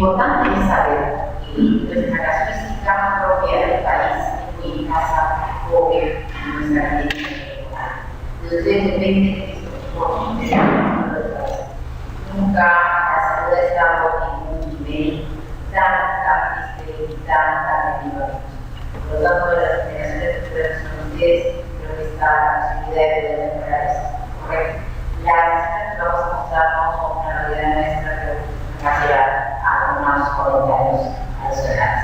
importante es saber que nuestra casuística propia del país, en mi casa, o en nuestra genética electoral. De ustedes depende de esto, porque nunca la salud ha estado en un nivel tan elevado. Por lo tanto, de las generaciones futuras que son ustedes, creo que está la posibilidad de poder mejorar eso. Correcto. Las cifras que vamos a mostrar no son una realidad nuestra, pero van a llegar a unos comentarios adicionales.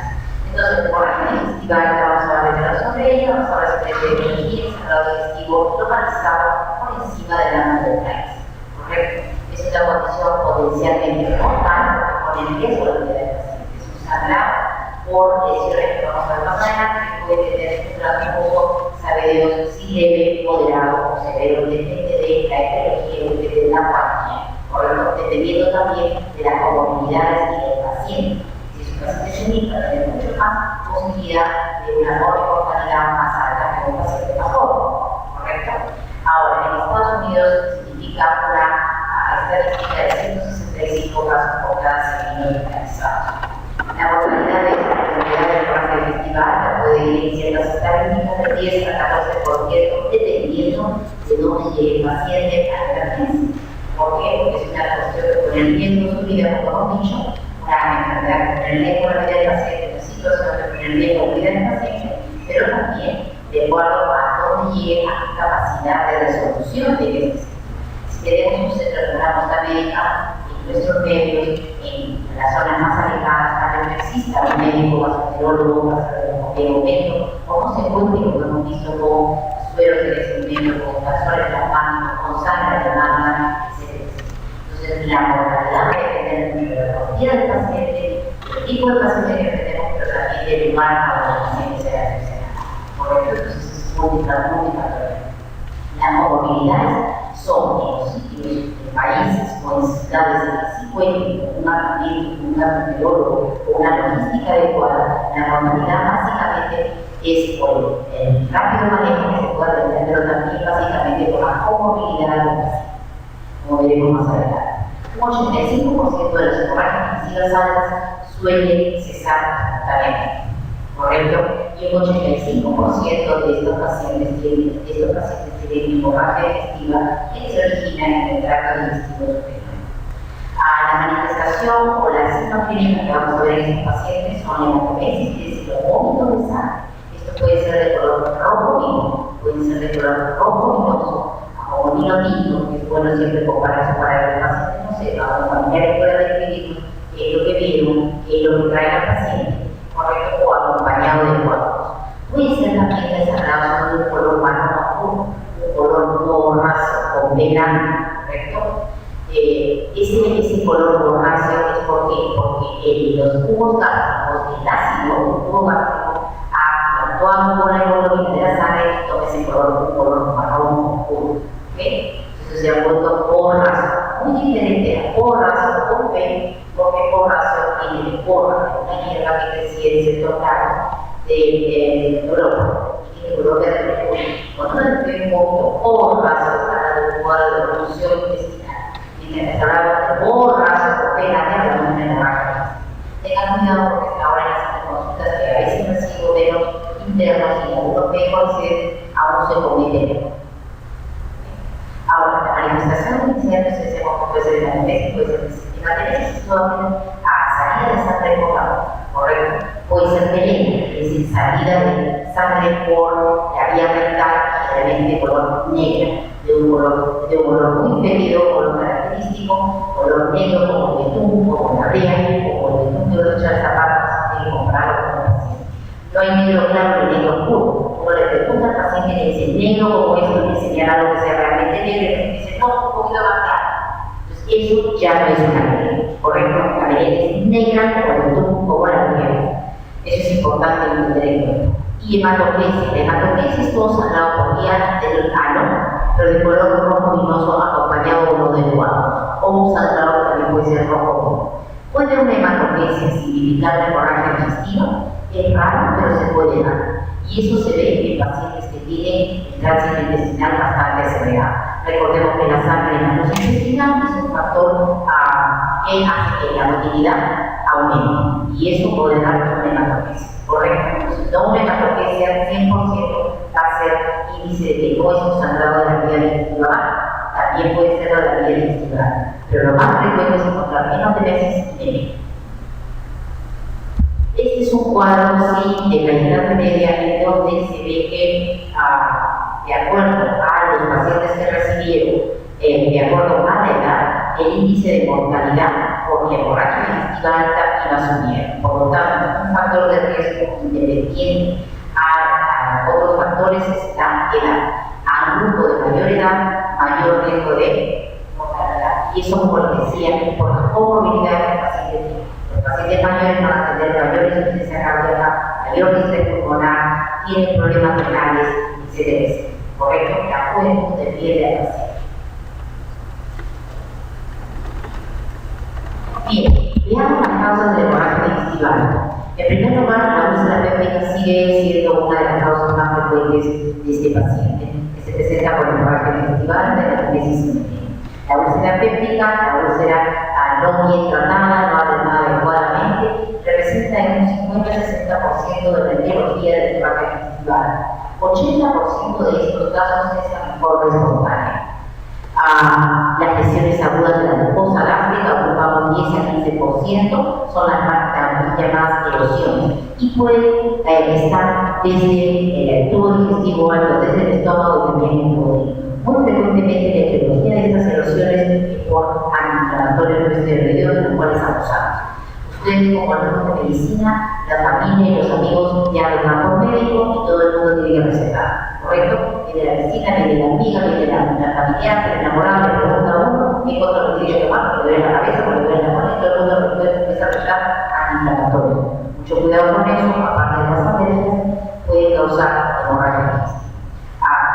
Entonces, por la agenda festival, vamos a hablar sobre ello, vamos a hablar sobre el biología, el sangrado digestivo localizado por encima del ámbito del país. ¿Correcto? Es una condición potencialmente mortal porque pone en riesgo la vida del paciente. Es un sangrado por lesiones que vamos a ver más adelante, que puede tener un trasfondo, sabe Dios, si leve, moderado o severo, depende de la etiología, depende de la cuantía. Correcto, dependiendo también de las comorbilidades y del paciente. Si su paciente es único, tiene mucho más posibilidad de una mortalidad más alta que un paciente más joven. Correcto. Ahora, en Estados Unidos significa una estadística de 165 casos por cada 100.000 hospitalizados. La mortalidad de esta enfermedad del coraje festival puede ir en ciertas estadísticas de 10 a 14%, dependiendo de dónde llegue el paciente a la emergencia. ¿Por qué? Porque es una cuestión que pone en riesgo su vida, como hemos dicho, una enfermedad que pone en riesgo la vida del paciente, una situación que pone en riesgo la vida del paciente, pero también de acuerdo a dónde llegue a la capacidad de resolución de este. Si queremos un centro de una costa médica, en nuestros medios, en las zonas más alejadas, tal vez no exista un médico, gastroenterólogo, gastroenterólogo, como se encuentre, como hemos visto con sueros de crecimiento, con calzones plasmáticos, con sangre de mama, etc. Entonces, la mortalidad depende de la cantidad del paciente, del tipo de paciente que tenemos, pero también del lugar a donde el paciente se va a seleccionar. Correcto, entonces es multifactorial. Las comorbilidades son en los sitios, en países o en ciudades en que sí cuenten con un armamento, un gastroenterólogo o una logística adecuada. La mortalidad básicamente es por el rápido manejo que se puede tener, pero también básicamente por la comorbilidad del paciente, como veremos más adelante. Un 85% de las hemorragias masivas altas suelen cesar espontáneamente, ¿correcto? Y un 85% de estos pacientes tienen hemorragia digestiva que se origina en el tracto digestivo superior. La manifestación o la síntoma clínica que vamos a ver en estos pacientes son hematomesis, es decir, los vómitos de sangre. Esto puede ser de color rojo vivo, puede ser de color rojo vinoso, o vino tinto, que es bueno siempre compararse para que el paciente no sepa, o familiares puedan describir qué es lo que vieron, qué es lo que trae al paciente, correcto, o acompañado de cuadros. Puede ser también desagrado de un color marrón oscuro, un color borráceo con vena, correcto. Ese color borráceo es porque los jugos gástricos, el ácido, el jugo gástrico, actuando con la hemoglobina de la sangre, toma ese color, un color marrón oscuro. ¿Okay? Entonces se ha vuelto borráceo, muy diferente a borráceo con B, porque borráceo tiene de porra, una hierba que crecía en ciertos lados de Europa y tiene color verde oscuro. Cuando uno tiene un poquito borráceo, habla de un cuadro de revolución intestinal. Mientras hablamos de borráceo con B, hablamos de hemorragia. Tengan cuidado porque ahora en las consultas que a veces recibo de los internos y algunos médicos aún se cometen errores. Ahora, la manifestación inicial que hacemos puede ser hematomesis, puede ser hematomesis a salida de sangre por la boca, ¿correcto? Puede ser melena, es decir, salida de sangre por la vía rectal, generalmente de color negro, de un color muy ferido, color característico, color negro como el betún, como la brea, como el betún que uno echa el zapato, tiene que comprarlo como el paciente. No hay negro claro ni negro oscuro. Uno le pregunta al paciente y le dice negro como eso, le señala lo que sea realmente negro, y le dice no, un poquito más claro. Entonces eso ya no es una melena, ¿correcto? La melena es negra como el betún, como la brea. Eso es importante entender en cuenta. Y hematomesis. La hematomesis es todo sangrado por vía del ano, pero de color rojo vinoso acompañado uno de guano. O un sangrado que también puede ser rojo vivo. Puede una hematomesis significar una hemorragia digestiva. Es raro, pero se puede dar. Y eso se ve en pacientes que tienen el tránsito intestinal bastante acelerado. Recordemos que la sangre en la luz intestinal es un factor que hace que la motilidad aumente. Y eso puede dar una hematopesia. Correcto. Entonces, no una hematopesia 100% va a ser índice de que no es un sangrado de la vía digestiva, también puede ser de la vía digestiva. Pero lo más frecuente es encontrar hematopesia sistémica. Este es un cuadro sí, de la Edad Media, donde se ve que, de acuerdo a los pacientes que recibieron, de acuerdo a la edad, el índice de mortalidad por hemorragia digestiva alta iba subiendo. Por lo tanto, un factor de riesgo independiente a otros factores es la edad. A un grupo de mayor edad, mayor riesgo de mortalidad. Y eso, como les decía, por la comorbilidad del paciente. Los pacientes mayores van a tener mayor insuficiencia cardíaca, mayor distrés pulmonar, tienen problemas renales, etc. ¿Correcto? La juventud de piel del paciente. Bien, veamos las causas de la hemorragia digestiva alta. En primer lugar, la úlcera péptica sigue siendo una de las causas más frecuentes de este paciente, que se presenta por hemorragia digestiva alta en la crisis. La úlcera péptica, la úlcera no bien tratada, no atentada adecuadamente, representa en un 50-60% de la etiología de la hemorragia digestiva alta. 80% de estos casos es la forma espontánea. Las lesiones agudas de la mucosa gástrica ocupan un 10-15%, son las más llamadas erosiones y pueden estar desde el tubo digestivo alto, desde el estómago y también en el duodeno. Muy frecuentemente la etiología de estas erosiones es por antiinflamatorios no esteroideos, de los cuales abusamos. Ustedes, como alumnos de medicina, la familia y los amigos ya lo van por médico y todo el mundo tiene que recetar, ¿correcto? Ni de la vecina, ni de la amiga, ni de la familiar, ni de la enamorada, le pregunta a uno qué cosa le tiene que tomar, porque le duele la cabeza, porque le duele la mano, y todo el mundo puede empezar a usar antiinflamatorios. Mucho cuidado con eso, aparte de las alergias, puede causar hemorragia digestiva.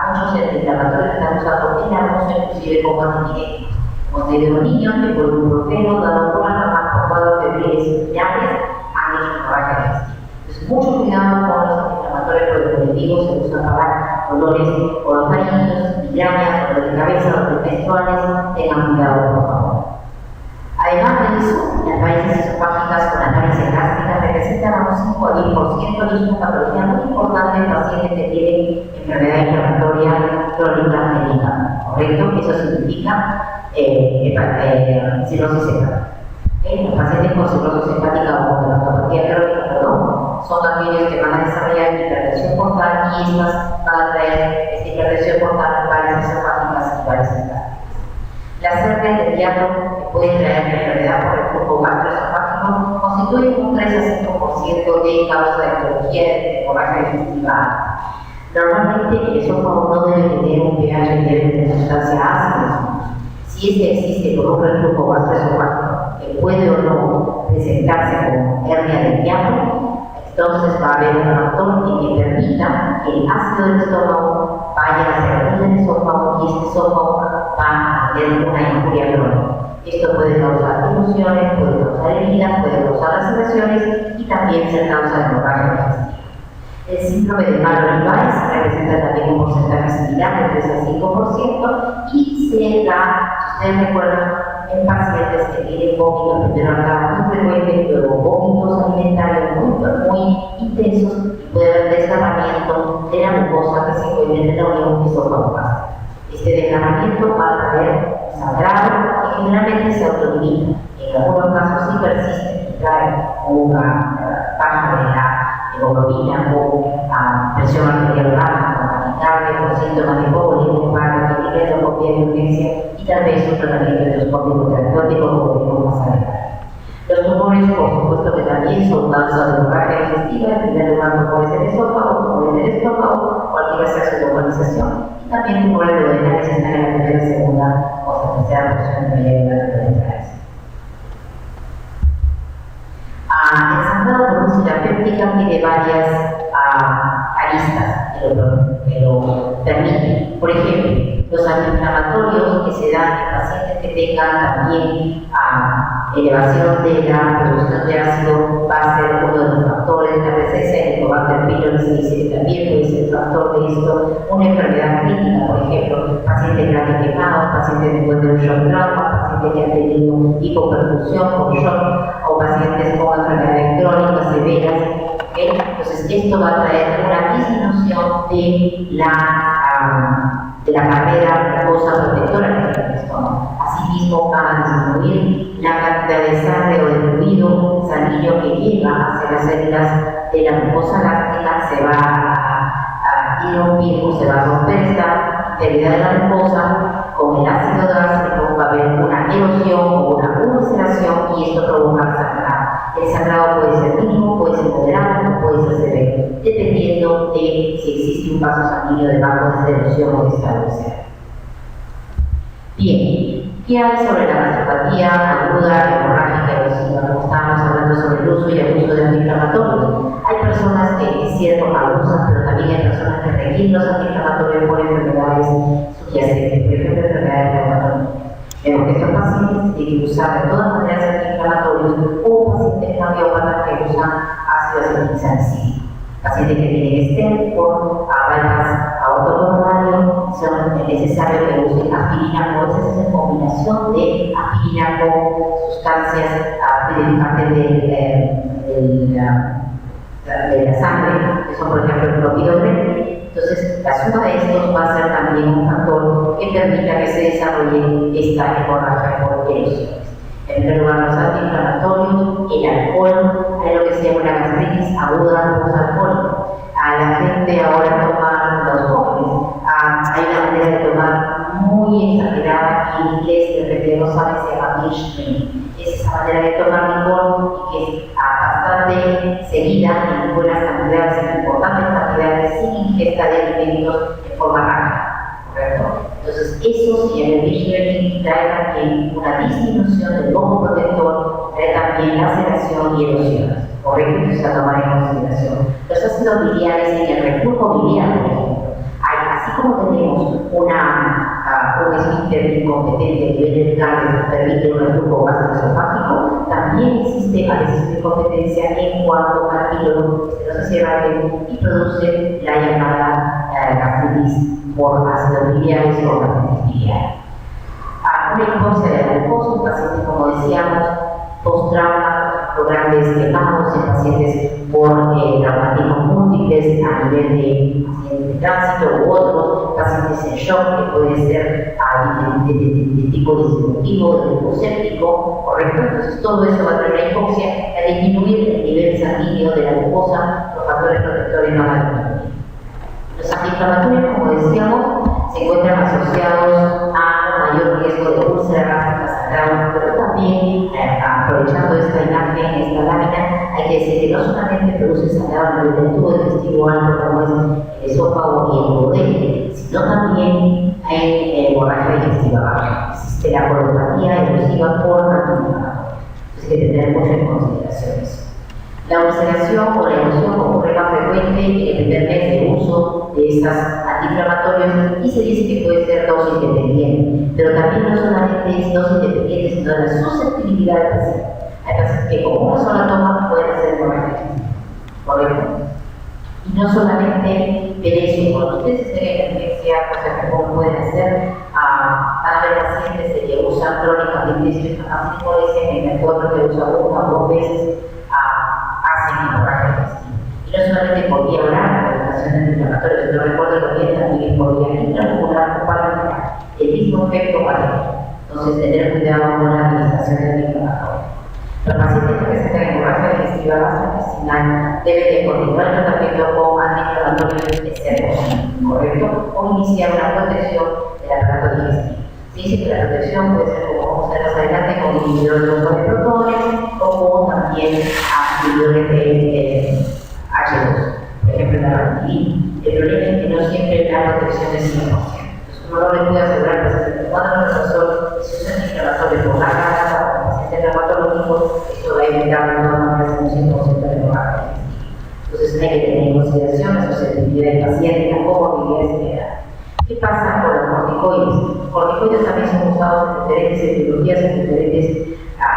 Muchos antiinflamatorios están usados en la inclusive como antipiréticos. Hemos tenido niños que por ibuprofeno, dado por la mamá con cuadros febriles similares, han hecho hemorragia digestiva. Entonces, mucho cuidado con los antiinflamatorios, porque como les digo, se usan para dolores orofaringios, migrañas, dolores de cabeza, dolores menstruales. Tengan cuidado, por favor. Además de eso, las varices esofágicas con análisis gástrica representan a un 5 a 10% de una patología muy importante en pacientes que tienen enfermedad inflamatoria crónica del hígado. ¿Correcto? Eso significa cirrosis hepática. Los pacientes con cirrosis hepática o con hepatopatía crónica, son aquellos que van a desarrollar hipertensión portal y estas van a traer esta hipertensión portal, varices esofágicas y varices gástricas. Las hernias del hiato que pueden traer la enfermedad por el flujo gastroesofágico constituyen un 3 a 5% de causa de etiología de hemorragia digestiva. Normalmente el esófago no debe tener un pH de sustancia ácida. Si este existe por un reflujo gastroesofágico que puede o no presentarse como hernia del hiato, entonces va a haber un factor que permita que el ácido del estómago vaya hacia el esófago y este esófago va a tener una injuria crónica. Esto puede causar ilusiones, puede causar heridas, puede causar laceraciones y también ser causa de hemorragia digestiva. El síndrome de Malo-Levi's representa también un porcentaje similar de 3 a 5% y se da, si ustedes recuerdan, en pacientes que tienen vómitos, primero acá muy frecuentes, luego vómitos alimentarios muy intensos y puede haber desgarramiento de la mucosa que se encuentra en la unión esofágica. Este desgarramiento va a traer sangrado que generalmente se autolimita. En algunos casos sí persiste y trae una baja de la hemoglobina o presión arterial baja, con taquicardia, con síntomas de embólico, para que tiene endoscopia de urgencia y tal vez un tratamiento endoscópico terapéutico como veremos más adelante. Los tumores, por supuesto que también son causa de hemorragia digestiva, en primer lugar tumores del esófago, tumores del estómago, cualquiera sea su localización, y también tumores duodenales están en la primera, segunda o tercera porción de la entrada. El sangrado por úlcera péptica tiene varias aristas que lo permiten. Por ejemplo, los antiinflamatorios que se dan en pacientes que tengan también elevación de la producción de ácido va a ser uno de los factores. La presencia de Helicobacter pylori se dice que también puede ser factor de esto. Una enfermedad crítica, por ejemplo, pacientes grandes quemados, pacientes después de un shock trauma, pacientes que han tenido hipoperfusión con shock, o pacientes pacientes con enfermedades crónicas severas. ¿Okay? Entonces, esto va a traer una disminución de la barrera mucosa protectora que tiene el estómago. Asimismo, va a disminuir la cantidad de sangre o de fluido sanguíneo que llega hacia las células de la mucosa gástrica, se va a irrumpir o se va a romper esta integridad de la mucosa. Con el ácido gástrico va a haber una erosión o una ulceración y esto provoca sangrado. El sangrado puede ser mínimo, puede ser moderado o puede ser severo, dependiendo de si existe un vaso sanguíneo debajo de esta erosión o de esta úlcera. Bien, ¿qué hay sobre la gastropatía aguda, hemorrágica erosiva? Como estábamos hablando sobre el uso y abuso de antiinflamatorios. Hay personas que, es cierto, abusan, pero también hay personas que requieren los antiinflamatorios por enfermedades subyacentes, por ejemplo, enfermedades reumatológicas. Pero que estos pacientes tienen que usar de todas maneras antiinflamatorios o pacientes cardiópatas que usan ácido acetilsalicílico. Pacientes que tienen stent por bypass aortocoronario son necesarios que usen aspirina, o esa es en combinación de aspirina con sustancias acidificantes de la sangre, que son por ejemplo el clopidogrel. Entonces, la suma de estos va a ser también un factor que permita que se desarrolle esta hemorragia por erosiones. En primer lugar, los antiinflamatorios, el alcohol, hay lo que se llama una gastritis aguda posalcohólica. A la gente ahora toma los jóvenes, hay una manera de tomar muy exagerada y en inglés, de repente no saben, se llama binge drinking. Es esa manera de tomar licor y que es bastante seguida en buenas cantidades, en importantes cantidades, sin ingesta de alimentos de forma rápida, ¿correcto? Entonces, eso se llama binge drinking y trae también una disminución del globo protector, trae también laceración y erosiones, ¿correcto? Entonces, a tomar en consideración. Los ácidos biliares en el reflujo biliar, por ejemplo, así como tenemos un esfínter incompetente a nivel del cáncer que permite un reflujo gastroesofágico, también existe a veces una incompetencia en cuanto al píloro que se nos cierra y produce la llamada gastritis por ácidos biliares o gastritis biliar. Una hipoxia de la glucosa, un paciente, como decíamos, post-trauma, por grandes quemados en pacientes por traumatismos múltiples a nivel de accidentes de tránsito u otros, pacientes en shock que pueden ser de tipo distributivo, de tipo séptico, ¿correcto? Entonces todo eso va a traer una hipoxia a disminuir el nivel sanguíneo de la glucosa, los factores protectores no van a disminuir. Los antiinflamatorios, como decíamos, se encuentran asociados a mayor riesgo de úlcera gástrica, sangrado, pero también, aprovechando esta imagen, esta lámina, hay que decir que no solamente produce sangrado a nivel del tubo digestivo alto, como es el esófago y el duodeno, sino también en hemorragia digestiva baja. Existe la colopatía erosiva por antiinflamatorio. Entonces hay que tener mucho en consideración eso. La ulceración o la erosión ocurre más frecuente en el primer mes de uso de estos antiinflamatorios y se dice que puede ser dosis dependiente, pero también no solamente es dosis dependiente, sino la susceptibilidad del paciente. Hay pacientes que con una sola toma pueden hacer hemorragia, ¿correcto? Y no solamente ver eso, cuando ustedes estén en emergencia, pues cómo pueden hacer, van a ver pacientes que usan crónicamente, si es así como dicen, en el cuadro que usa una o dos veces, hacen hemorragia digestiva. Y no solamente por vía oral, la medicación de antiinflamatorios, si no recuerdo bien, también por vía intramuscular o parenteral, el mismo efecto parenteral. Entonces, tener cuidado con la administración de antiinflamatorios. Los pacientes que presentan hemorragia digestiva gastrointestinal deben de continuar el tratamiento con antiinflamatorios de ser posible, ¿correcto? O iniciar una protección del aparato digestivo. Se dice que la protección puede ser, como vamos a ver más adelante, con inhibidores de protones o también inhibidores de H2, por ejemplo, la ranitidina. El problema es que no siempre la protección es 100%. Entonces, uno no le puede asegurar que se cuando el profesor se usa antiinflamatorio por la casa o el paciente reumatológico, esto va a evitar de todas maneras un 100% de hemorragia digestiva. Entonces, hay que tener en consideración la susceptibilidad del paciente, la comorbilidad general. ¿Qué pasa con los corticoides? Los corticoides también son usados en diferentes etiologías, en diferentes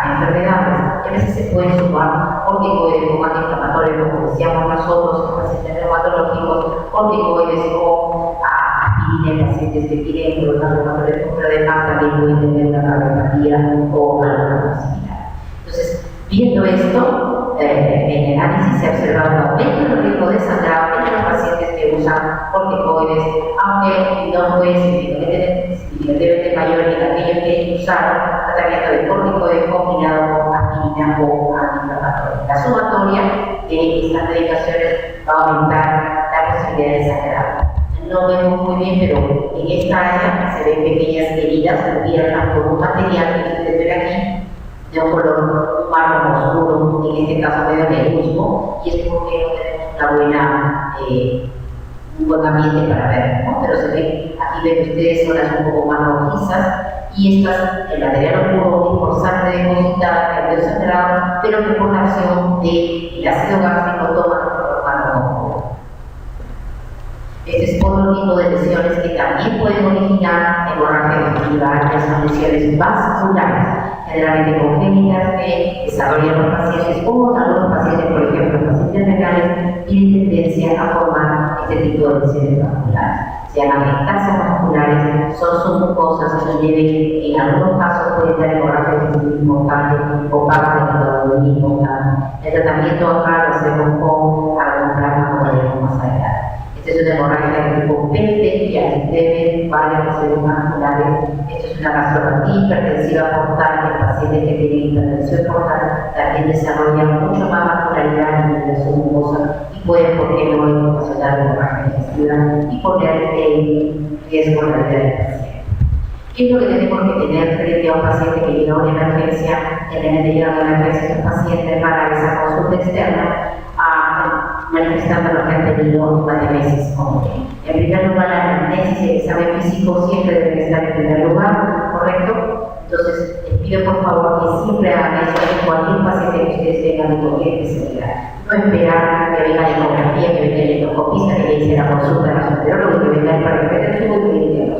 enfermedades. A veces se pueden sumar corticoides como antiinflamatorios, como decíamos nosotros, en pacientes reumatológicos, corticoides o aspirina en pacientes que tienen problemas reumatológicos, pero además también pueden tener una cardiopatía o alguna cosa similar. Entonces, Viendo esto, en el análisis se ha observado un aumento en el riesgo de sangrado en los pacientes que usan corticoides, aunque no fue significativamente mayor en aquellos que usaron tratamiento de corticoides combinado con aspirina o antiinflamatoria. La sumatoria de estas medicaciones va a aumentar la posibilidad de sangrado. No vemos muy bien, pero en esta área se ven pequeñas heridas cubiertas por un material que ustedes ven aquí, de un color marrón oscuro, en este caso medio negruzco, y es porque no tenemos un buen ambiente para ver, ¿no? Pero se ven, aquí ven ustedes zonas un poco más rojizas, y estas, el material oscuro es por sangre depositada, que había sangrado, pero que por la acción del ácido gástrico toma el color marrón oscuro. Este es otro tipo de lesiones que también pueden originar hemorragia digestiva, que son lesiones vasculares, generalmente congénitas, que desarrollan los pacientes o algunos pacientes, por ejemplo, los pacientes renales, tienen tendencia a formar este tipo de lesiones vasculares. Se llaman metastasis vasculares, son submucosas y deben, en algunos casos, pueden dar hemorragia digestiva importante o parte de lo importante. El tratamiento acá lo hacemos con algún plasma, como veremos más adelante. Esto es una hemorragia de tipo peritonial, que deben varias lesiones vasculares. Esto es una gastropatía hipertensiva portal, que el paciente que tiene hipertensión portal también desarrolla mucho más vascularidad en la submucosa y puede, por qué no, ocasionar hemorragia digestiva y poner en riesgo la vida del paciente. ¿Qué es lo que tenemos que tener frente a un paciente que llega a una emergencia? Generalmente llega a una emergencia estos pacientes para esa consulta externa manifestando lo que han tenido más de meses. En primer lugar, la anamnesis y el examen físico siempre deben estar en primer lugar, ¿correcto? Entonces, les pido por favor que siempre hagan eso en cualquier paciente que ustedes tengan de cualquier especialidad. No esperar que venga la ecografía, que venga el endoscopista, que le dice la consulta de gastroenterólogo, que venga el paramédico y que le diga.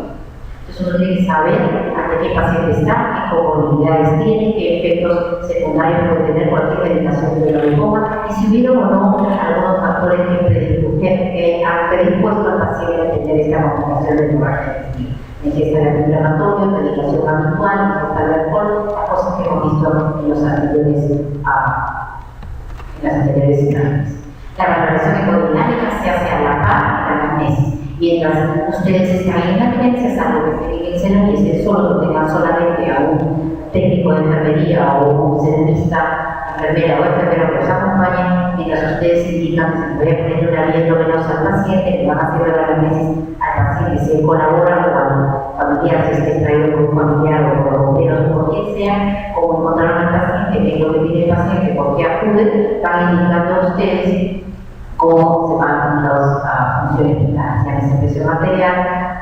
Entonces uno tiene que saber ante qué paciente está, qué comorbilidades tiene, qué efectos secundarios puede tener cualquier medicación de glaucoma y si hubiera o no algunos factores que han predispuesto al paciente a tener esta complicación de hemorragia digestiva. Ingesta de antiinflamatorio, medicación habitual, ingesta de alcohol, las cosas que hemos visto en las anteriores imágenes. La valoración hemodinámica se hace a la par de la anamnesis. Mientras ustedes están en emergencia, salvo que estén en el seno y estén solos, tengan solamente a un técnico de enfermería o un cenetista, enfermera o enfermero que los acompañe, mientras ustedes indican que se puede poner una vía endovenosa al paciente, que van a hacer la anamnesis al paciente, si colabora con familiar, si está extraído con un familiar o con bomberos o con quien sea, como encontraron al paciente, qué es lo que tiene el paciente, por qué acude, van indicando a ustedes cómo se van las funciones vitales, ya sea presión arterial,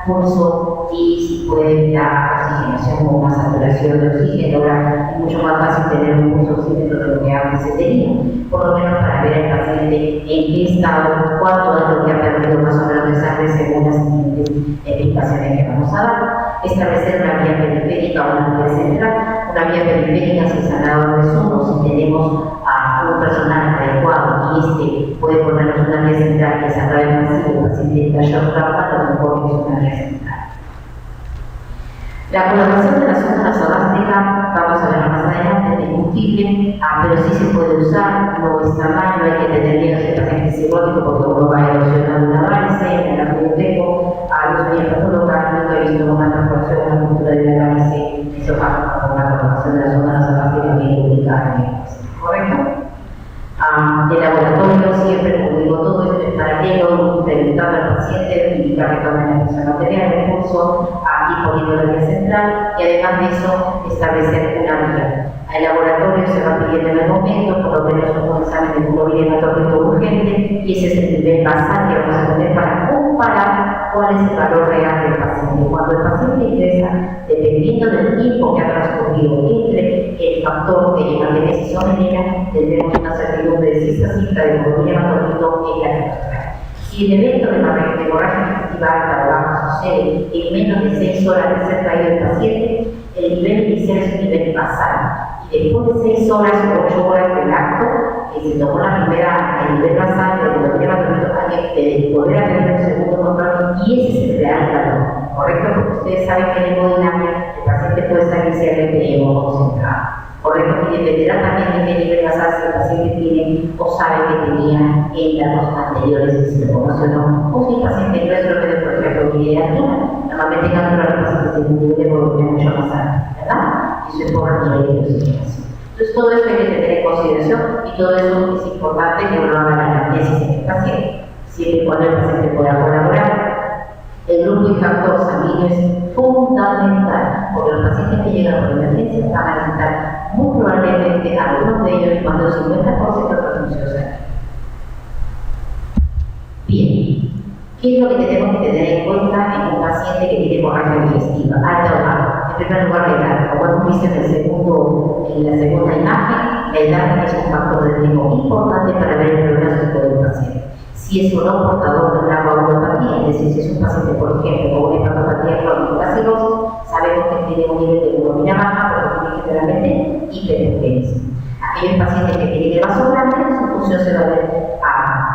pulso y si puede la oxigenación o una saturación de oxígeno. Ahora es mucho más fácil tener un pulso oxígeno de lo que antes se tenía, por lo menos para ver al paciente en qué estado, cuánto es lo que ha perdido más o menos de sangre según las siguientes explicaciones que vamos a dar. Establecer una vía periférica o una vía central. Una vía periférica sin sangrado de resumo, si tenemos a un personal adecuado y puede ponernos una vía central que es a través masivo, el paciente está shock trauma, lo mejor es una vía central. La colocación de la sonda nasogástrica, vamos a verlo más adelante, es discutible, pero sí se puede usar, no está mal, no hay que tener miedo si el paciente es cirrótico porque uno va erosionando una varice, en el arqueoteco, yo soy hepatología, nunca he visto una transformación, una cultura de una varice esofágica con la colocación de la sonda nasogástrica bien ubicada en el paciente, ¿correcto? El laboratorio siempre, como digo, todo esto es paralelo, preguntando al paciente, indicar que tome la presión arterial, el pulso, y poniendo la vía central, y además de eso, establecer una vía. Al laboratorio se va pidiendo en el momento, por lo menos un examen de hemoglobina hematócrito urgente, y ese es el nivel basal que vamos a tener para comparar cuál es el valor real del paciente. Cuando el paciente ingresa, dependiendo del tiempo que ha transcurrido entre el factor de hematemesis o melena, tendremos una certidumbre de si esta cifra de hemoglobina hematócrito es la que nos trae. Si el evento de hemorragia digestiva alta o baja sucede en menos de 6 horas de ser traído el paciente, el nivel inicial es un nivel basal. Y después de 6 horas o 8 horas del acto, que se tomó el nivel basal de hemoglobina hematócrito, hay que volver a tener un segundo control y ese es el real valor, ¿correcto? Porque ustedes saben que en hemodinámica el paciente puede estar inicialmente hemoconcentrado, Correcto, y dependerá también de qué nivel basal si el paciente tiene o sabe que tenía en datos anteriores, si lo conoce o no, o si el paciente no es lo que de, por ejemplo, literatura. Normalmente en natural los pacientes tienen un nivel de volumen mucho más alto, ¿verdad? Y eso es por el nivel de oxigenación. Entonces, todo eso hay que tener en consideración y todo eso es importante que uno haga la anamnesis en el paciente, siempre y cuando el paciente pueda colaborar. El grupo de factor sanguíneo es fundamental, porque los pacientes que llegan por emergencia van a necesitar muy probablemente algunos de ellos más del 50% de transfusión sanguínea. Bien, ¿qué es lo que tenemos que tener en cuenta en un paciente que tiene hemorragia digestiva? Alta o baja. En primer lugar, la edad. Como hemos visto en la segunda imagen, la edad es un factor de riesgo importante para ver el pronóstico del paciente. Si es o no portador de una coagulopatía, es decir, si es un paciente, por ejemplo, con una hepatopatía crónica cirrosis, sabemos que tiene un nivel de hemoglobina baja, pero tiene generalmente hiperurgencia. Aquellos pacientes que tienen el vaso grande, su función se va a ver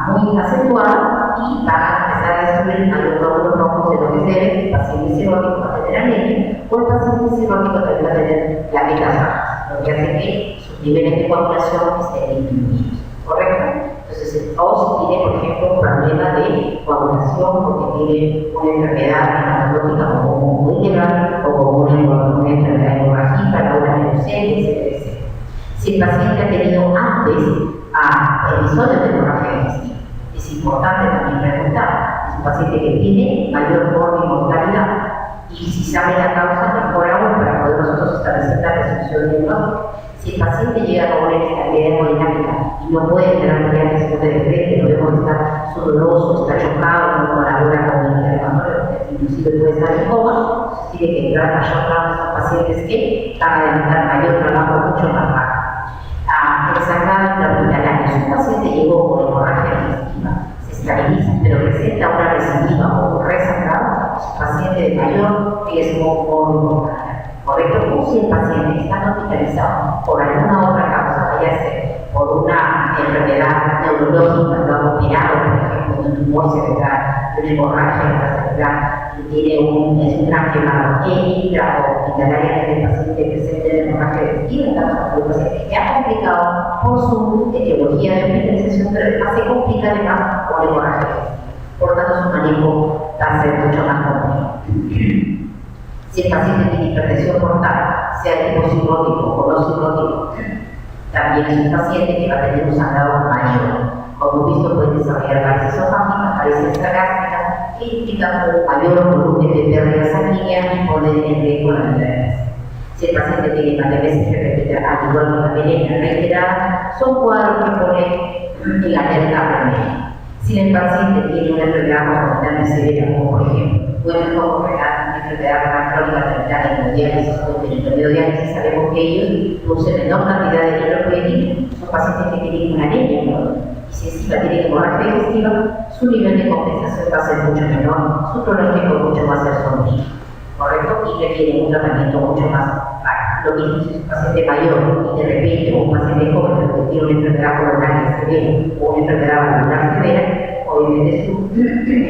muy acentuada y van a empezar a destruir a los glóbulos rojos de lo que se debe. El paciente cirrótico va a tener anemia, o el paciente cirrótico también va a tener plaquetas bajas, lo que hace que sus niveles de coagulación estén disminuidos. ¿Correcto? Entonces, o si tiene, por ejemplo, un problema de coagulación porque tiene una enfermedad hematológica como muy ilegal o como una enfermedad hemorrágica, una leucemia, etc. Si el paciente ha tenido antes episodios de hemorragia digestiva, es importante también preguntar. Es un paciente que tiene mayor mortalidad y si sabe la causa, mejor aún para poder nosotros establecer la resolución diagnóstica. Si el paciente llega con una inestabilidad hemodinámica y no puede tener diálisis de frente, lo vemos estar sudoroso, está chocado, no colabora con el interrogatorio, inclusive puede estar en coma, entonces tiene que entrar a shock traumas a pacientes que van a demandar mayor trabajo mucho más rápido. El sangrado intrahospitalario, si un paciente llegó con hemorragia digestiva, se estabiliza, pero presenta una recidiva o un resangrado, es un paciente de mayor riesgo mortalidad. ¿Correcto? Como si el paciente está hospitalizado por alguna otra causa, vaya a ser por una enfermedad neurológica, lo han operado, por ejemplo, de un tumor cerebral, de una hemorragia cerebral, y es un gran quemado intrahospitalaria que el paciente presente en hemorragia digestiva, estamos hablando de un paciente que ha complicado por su etiología de hospitalización, pero además se complica además por hemorragia digestiva. Por tanto, su manejo va a ser mucho más complejo. Si el paciente tiene hipertensión portal, sea tipo cirrótico o no cirrótico, también es un paciente que va a tener un sangrado mayor. Como hemos visto, puede desarrollar varices esofágicas, varices extragástricas, que implican un mayor volumen de pérdida sanguínea y poner en riesgo la vida de la. Si el paciente tiene hematemesis repetida, al igual que la anemia reiterada, son cuadros que ponen en la alerta anemia. Si el paciente tiene una enfermedad congénita severa, como por ejemplo, puede congregar una enfermedad crónica terminal en hemodiálisis o en hemodiálisis, sabemos que ellos producen menor cantidad de hidropoietina, son pacientes que tienen una anemia, ¿no? Y si encima tienen hemorragia digestiva, su nivel de compensación va a ser mucho menor, su pronóstico mucho más ser sombrío, ¿correcto? Y requiere un tratamiento mucho más rápido. Lo mismo si es un paciente mayor y de repente un paciente joven que tiene una enfermedad coronaria severa o una enfermedad valvular severa, obviamente su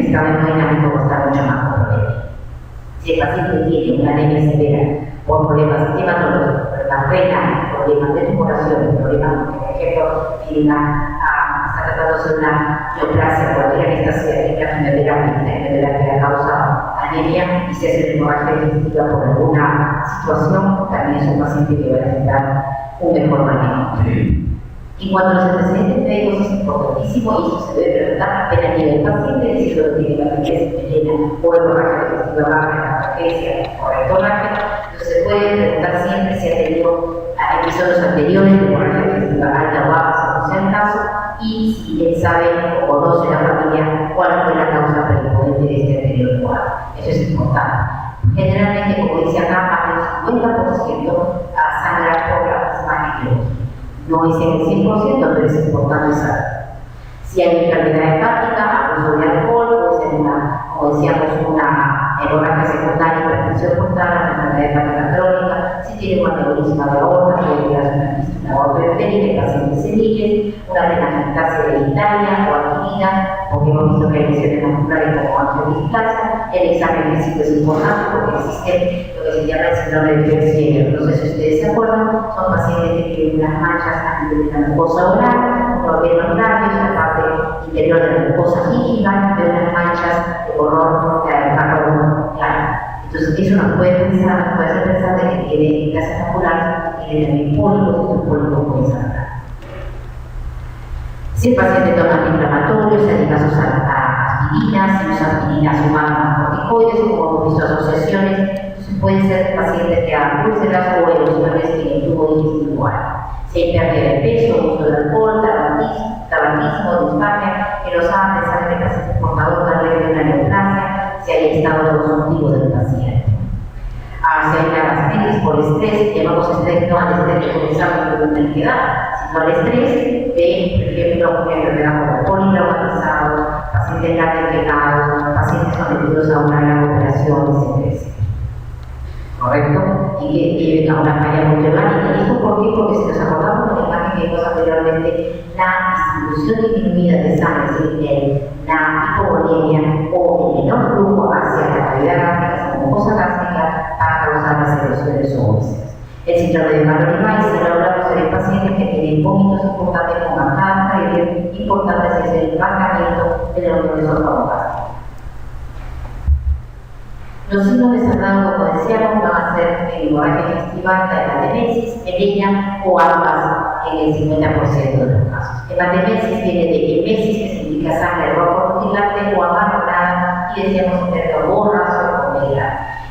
estado hemodinámico va a estar mucho más comprometido. Si el paciente tiene una anemia severa por problemas hematológicos, problemas renales, problemas de tumoración, problemas, por ejemplo, está tratándose de una neoplasia, cualquiera que esta sea la quimioterapia que causa anemia y se hace hemorragia digestiva por alguna situación, también es un paciente que va a necesitar un mejor manejo. Y cuando los antecedentes médicos es importantísimo, y eso se debe preguntar apenas llega el paciente, si solo tiene hepatitis melena o hemorragia digestiva baja, tragedia o retorragia, entonces se puede preguntar siempre si ha tenido episodios anteriores de hemorragia digestiva alta o baja, según sea el caso, y si él sabe o conoce la familia cuál fue la causa predisponente de este anterior cuadro. Eso es importante. Generalmente, como dice acá, más del 50% sangra por la misma etiología. No es en el 100%, pero es importante saber. Si hay enfermedad hepática, abuso de alcohol, puede ser como decíamos, una hemorragia secundaria, hipertensión portal, una enfermedad hepática crónica. Si tiene un aneurisma de aorta, puede tener una aorta periférica, pacientes seniles, una telangiectasia hereditaria o adquirida, porque hemos visto que hay lesiones musculares como angiodisplasia. El examen físico es importante porque existe lo que se llama el síndrome de Berger. No sé si ustedes se acuerdan, son pacientes que tienen unas manchas a nivel de la mucosa oral, uno ve los labios, la parte interior de la mucosa gíngiva, ve unas manchas de color marrón claro. Entonces, eso nos puede hacer pensar de que tiene gases musculares y tiene también pólipos, y estos pólipos pueden sangrar. Si el paciente toma antiinflamatorios, se dedica a usar aspirinas, si usa aspirinas humanas corticoides, como hemos visto asociaciones, entonces pueden ser pacientes que hagan úlceras o erosiones en el tubo digestivo alto. Si hay pérdida de peso, uso de alcohol, tabaquismo, disfagia, que nos hagan pensar que el paciente es portador tal vez de una neoplasia, si hay estado consumptivo del paciente. Si hay una gastritis por estrés, llamamos estrés no al estrés de comenzar con una enfermedad, sino al estrés de, por ejemplo, una enfermedad como politraumatizados, pacientes cardiaqueados, pacientes sometidos a una gran operación, etc. ¿Correcto? Y que lleven a una falla multiorgánica. ¿Y esto por qué? Porque si nos acordamos con la imagen que vimos anteriormente, la distribución disminuida de sangre, es decir, la hipovolemia o el menor flujo hacia la cavidad gástrica, esa mucosa gástrica, va a causar las erosiones o úlceras. El síndrome de Mallory-Weiss, ahora hablamos de pacientes que tienen vómitos importantes con arcadas previa, importantes es el marcamiento de la unión esofagogástica. Los signos de sangrado, como decíamos, van a ser hemorragia digestiva, hematemesis, melena o ambas en el 50% de los casos. Hematemesis viene de emesis, que significa sangre roja rutilante o amarronada, y decíamos en términos borras o comedia.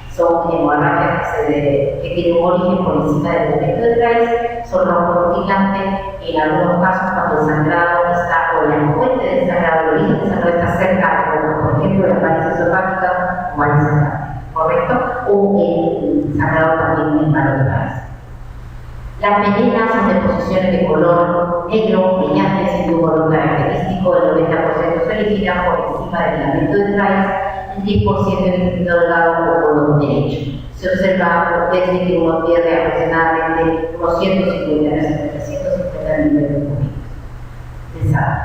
Son hemorragias que tienen un origen por encima del momento de Grace, son rojo rutilante, en algunos casos cuando el sangrado está, o la fuente del sangrado, el origen del sangrado está cerca, como por ejemplo la varices esofágica o varices gástricas. ¿Correcto? O el sangrado también en Mallory-Weiss. Las melenas son deposiciones de color negro, brillantes, sin un color característico, el 90% se originan por encima del ligamento de Grace, el 10% en el delgado o color derecho. Se observa desde que uno pierde aproximadamente unos 150 milímetros cúbicos de sangre.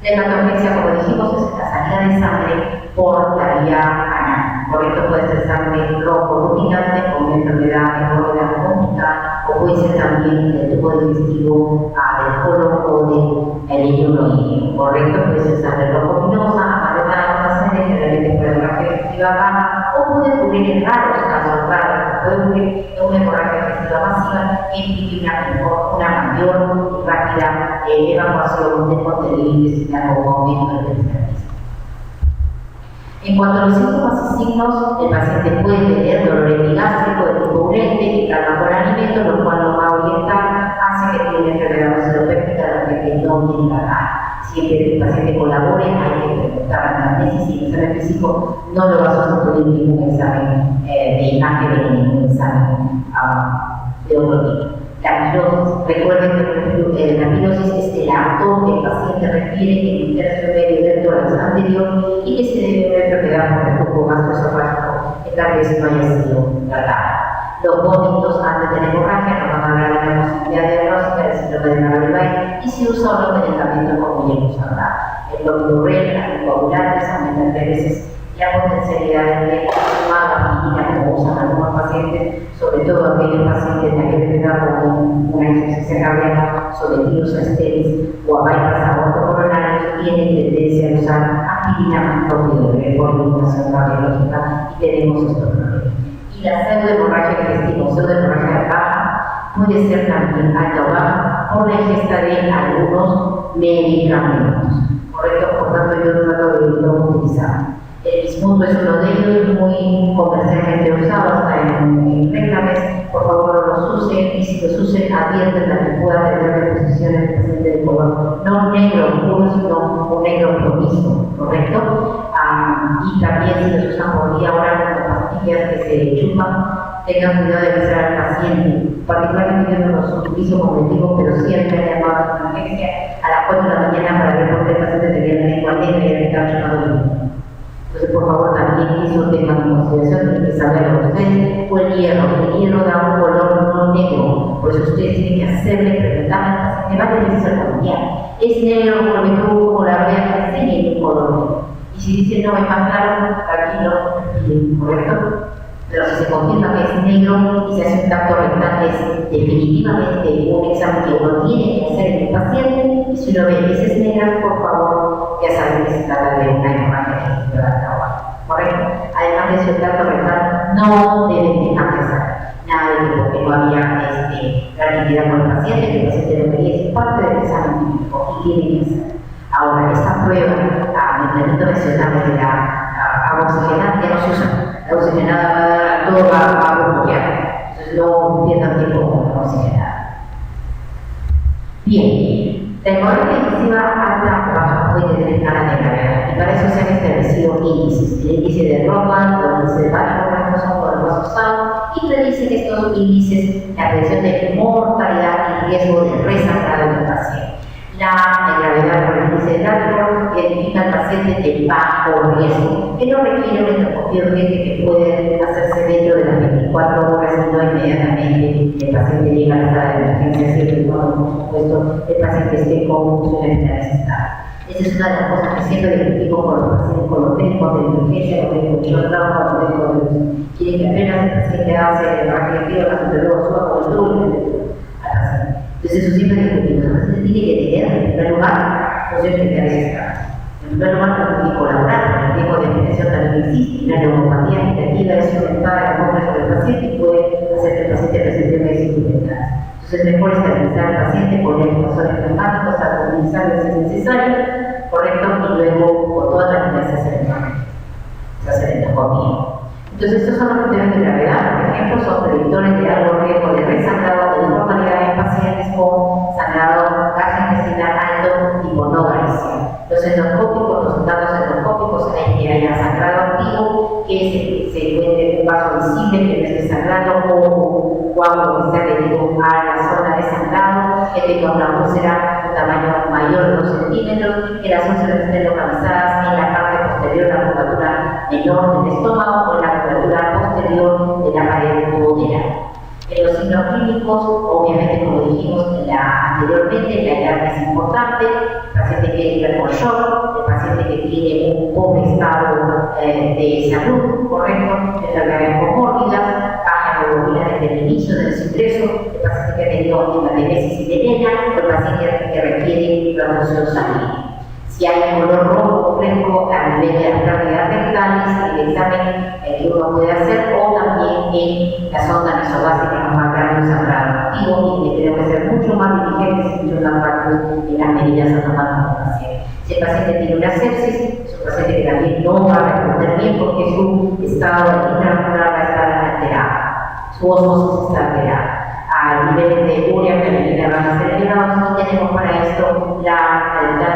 La hematogenesia, como dijimos, es la salida de sangre por la vía anal. Correcto, puede ser sangre rojo rutilante con una enfermedad hemorroidal complicada, o puede ser también del tubo digestivo del colon o del hemorroide. Correcto, puede ser sangre rojo luminosa, amarronada con sangre, generalmente por hemorragia digestiva baja, o puede ocurrir en raros casos raros, puede ocurrir en una hemorragia digestiva masiva que implique una mayor y rápida evacuación del contenido intestinal como aumento del peristaltismo. En cuanto a los síntomas y signos, el paciente puede tener dolor epigástrico de tipo urente que calma con alimentos, lo cual nos va a orientar hacia que tiene una enfermedad osteopéptica de la que no tiene tratar. Siempre que el paciente colabore, hay que preguntar la anamnesis y el examen físico no lo va a sustituir ningún examen de imagen ni ningún examen de otro tipo. La pilosis, recuerden que la pilosis es el acto que el paciente refiere en el tercio medio del tórax anterior y que se debe a una enfermedad por el reflujo gastroesofágico en la que esto haya sido tratada. Los vómitos antes de la hemorragia nos van a hablar de la posibilidad diagnóstica del síndrome de Mallory-Weiss y si usa los medicamentos como ya hemos hablado. El clopidogrel, anticoagulantes, aumentan 3 veces la potencialidad de tomar aspirina como usan algunos pacientes, sobre todo aquellos pacientes que han tenido una insuficiencia cardíaca sometidos a estéril o a bypass aortocoronarios, tienen tendencia a usar aspirina más clopidogrel por limitación cardiológica y tenemos estos problemas. Y la pseudohemorragia digestiva o pseudohemorragia baja puede ser también alta o baja por la ingesta de algunos medicamentos. Correcto, por tanto yo trato de no utilizar. El bismuto es uno de ellos, muy comercialmente usado, hasta en réclames. Por favor, no los usen, y si los usen, advierten a que pueda tener deposiciones de paciente de color no negro puro, sino un negro plomizo, ¿correcto? Y también si los usan por vía oral como pastillas que se chupan, tengan cuidado de avisar al paciente. Particularmente yo no los utilizo como les digo, pero siempre he llamado a la emergencia a las 4 de la mañana para ver por qué el paciente tenía la lengua negra y estaba chupando el mismo. Entonces, por favor, también eso tengan en consideración, tienen que saberlo ustedes. O el hierro da un color no negro, por eso ustedes tienen que hacerle preguntar al paciente varias veces al cambiar. Es negro porque tú como la veas te enseñe un color negro. Y si dice no es más claro, tranquilo, ¿correcto? Pero si se confirma que es negro y se hace un tacto rectal, es definitivamente un examen que uno tiene que hacer en el paciente. Y si uno ve heces negras, por favor, ya saben que se trata de una hemorragia de la ¿correcto? Además de eso, el tacto rectal no deben dejar de sacar nada de que porque no había tranquilidad con el paciente, que el paciente lo quería, es parte del examen clínico y tiene que hacer. Ahora, esta prueba, me permito mencionar de la agua oxigenada, ya no se usa. La oxigenada todo va a bloquear, entonces no pierdan tiempo con la oxigenada. Bien, la hemorragia digestiva alta o baja puede tener escala de gravedad y para eso se han establecido índices. El índice de Roman, el índice de Bachelor, que son los más usados, y predicen estos índices la predicción de mortalidad y riesgo de resangrado del paciente. La gravedad por el índice de Bachelor identifica al paciente de bajo riesgo, que no requiere una endoscopia urgente que puede hacerse dentro de las 24 horas y no inmediatamente el paciente llega a la sala de emergencia, siempre y cuando, por supuesto, el paciente esté con funciones vitales estables. Esa es una de las cosas que siempre identifico con los pacientes, con los médicos de emergencia, los médicos de no trauma, los médicos de quieren que apenas el paciente hace el hemorragia digestiva, la gente luego suba con el doble al paciente. Entonces eso siempre discutimos. El paciente tiene que tener, en primer lugar, funciones vitales estables. En primer lugar, tiene que colaborar, porque el riesgo de infección también existe. La neumopatía vegetativa es aumentada en hombres sobre el paciente y puede hacer que el paciente presente una dificultad. Entonces es mejor estabilizar al paciente, poner expansores pneumáticos, alcoholizarlos si es necesario, correcto, y luego con toda tranquilidad se hace el endoscopia. Entonces estos son los criterios de gravedad, por ejemplo, son predictores de alto riesgo de resangrado o de mortalidad en pacientes con sangrado gastrointestinal alto y monovaricción. Los endoscópicos, los datos endoscópicos hay que haya sangrado activo, que se encuentre un vaso visible que no esté sangrando o un coágulo que sea debido a la zona de sangrado, que tenga una úlcera de tamaño mayor de 2 centímetros, que las úlceras estén localizadas en la parte posterior de la curvatura menor del estómago o en la curvatura posterior de la pared duodenal. En los signos clínicos, obviamente, como dijimos anteriormente, la edad es importante, el paciente que entra con shock, el paciente que tiene un pobre estado de salud, correcto, enfermedades comórbidas, baja hemoglobina desde el inicio de su ingreso, el paciente que ha tenido hematemesis ilíaca, o el paciente que requiere transfusión sanguínea. Si hay color rojo fresco a nivel de las pérdidas rectales, el examen que uno puede hacer, o también en la sonda nasogástrica nos va a dar un sangrado activo y que tenemos que ser mucho más diligentes y mucho más rápidos en las medidas a tomar con el paciente. Si el paciente tiene una sepsis, es un paciente que también no va a responder bien porque su estado intramuscular va a estar alterado, su osmosis está alterada. A niveles de urea femenina van a ser elevados y tenemos para esto la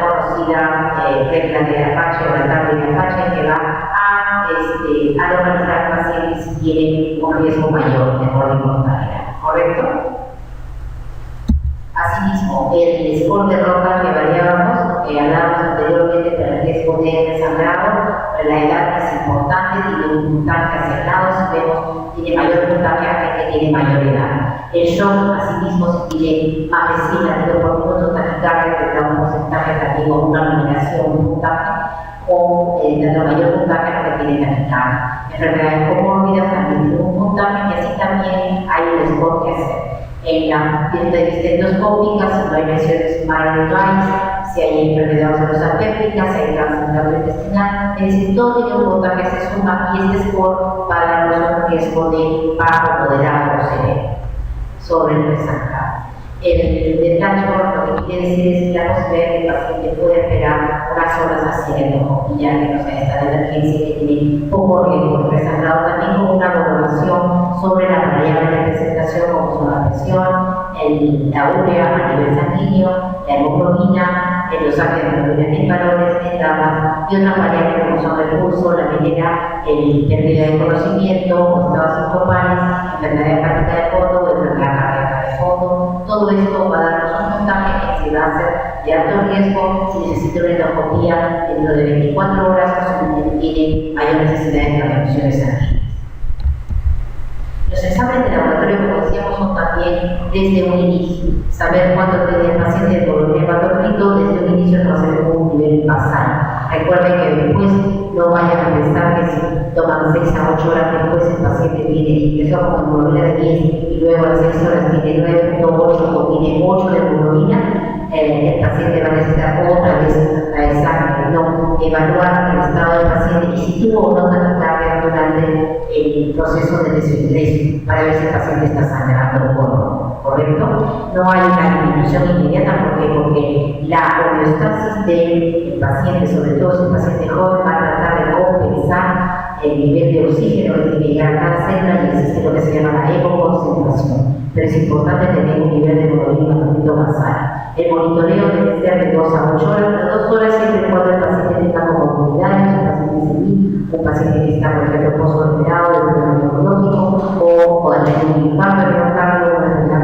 conocida regla de Apache o la tabla de Apache que va a localizar pacientes si tienen un riesgo mayor de mortalidad, ¿correcto? Asimismo, el score de Roca que variábamos, que hablábamos anteriormente para el riesgo de desangrado, la edad es importante, tiene un puntaje hacia el lado, si vemos, tiene mayor puntaje a gente que tiene mayor edad. El shock, asimismo, si tiene más de 100 latidos por minuto, taquicardia, tendrá un porcentaje activo, una nominación, un puntaje, o dando mayor puntaje a lo que tiene taquicardia. Enfermedades comórbidas también tienen un puntaje y así también hay un score que hacer. En la vista endoscópica, si no hay lesiones malignas, si hay enfermedad oserosa péptica, si hay cáncer gastrointestinal, es decir, todo tiene un puntaje que se suma y este score va a darnos un riesgo de bajo, moderado o severo sobre el resangrado. El dashboard lo que quiere decir es la posibilidad de que el paciente pueda esperar unas horas haciendo y ya que no sea esta de emergencia que tiene poco riesgo de resangrado, también con una valoración sobre la variable de presentación como son la presión, la urea a nivel sanguíneo, la hemoglobina, los ácidos hemoglobina en varones, en damas y otras variables como son el pulso, la melena, pérdida de conocimiento, o estados sindromales, enfermedad hepática de fondo o enfermedad cardíaca de fondo. Todo esto va a darnos un puntaje que si va a ser de alto riesgo, si necesita una endoscopía dentro de 24 horas o si tiene mayor necesidad de transfusiones sanguíneas. Los exámenes de laboratorio, como decíamos, son también también desde un inicio, saber cuánto tiene el paciente de hemoglobina hematocrito desde un inicio no hacer un nivel basal. Recuerden que después no vayan a pensar que si toman 6 a 8 horas después el paciente empezó con hemoglobina de 10 y luego a las 6 horas tiene 9.8 o tiene 8 de hemoglobina, el paciente va a necesitar otra vez la examen, no evaluar el estado del paciente y si tuvo o no taquicardia durante el proceso de desingreso para ver si el paciente está sangrando o no, ¿correcto? No hay una disminución inmediata porque la homeostasis del paciente, sobre todo si el paciente joven, va a tratar de compensar el nivel de oxígeno que tiene que llegar a cada célula y existe lo que se llama la hemoconcentración. Pero es importante tener un nivel de hemoglobina hematocrito basal. El monitoreo debe ser de 2 a 8 horas, pero 2 horas siempre y cuando el paciente tenga comorbilidades, un paciente senil, un paciente que está, por ejemplo, postoperado de problema neurológico o tener un infarto de miocardio, una enfermedad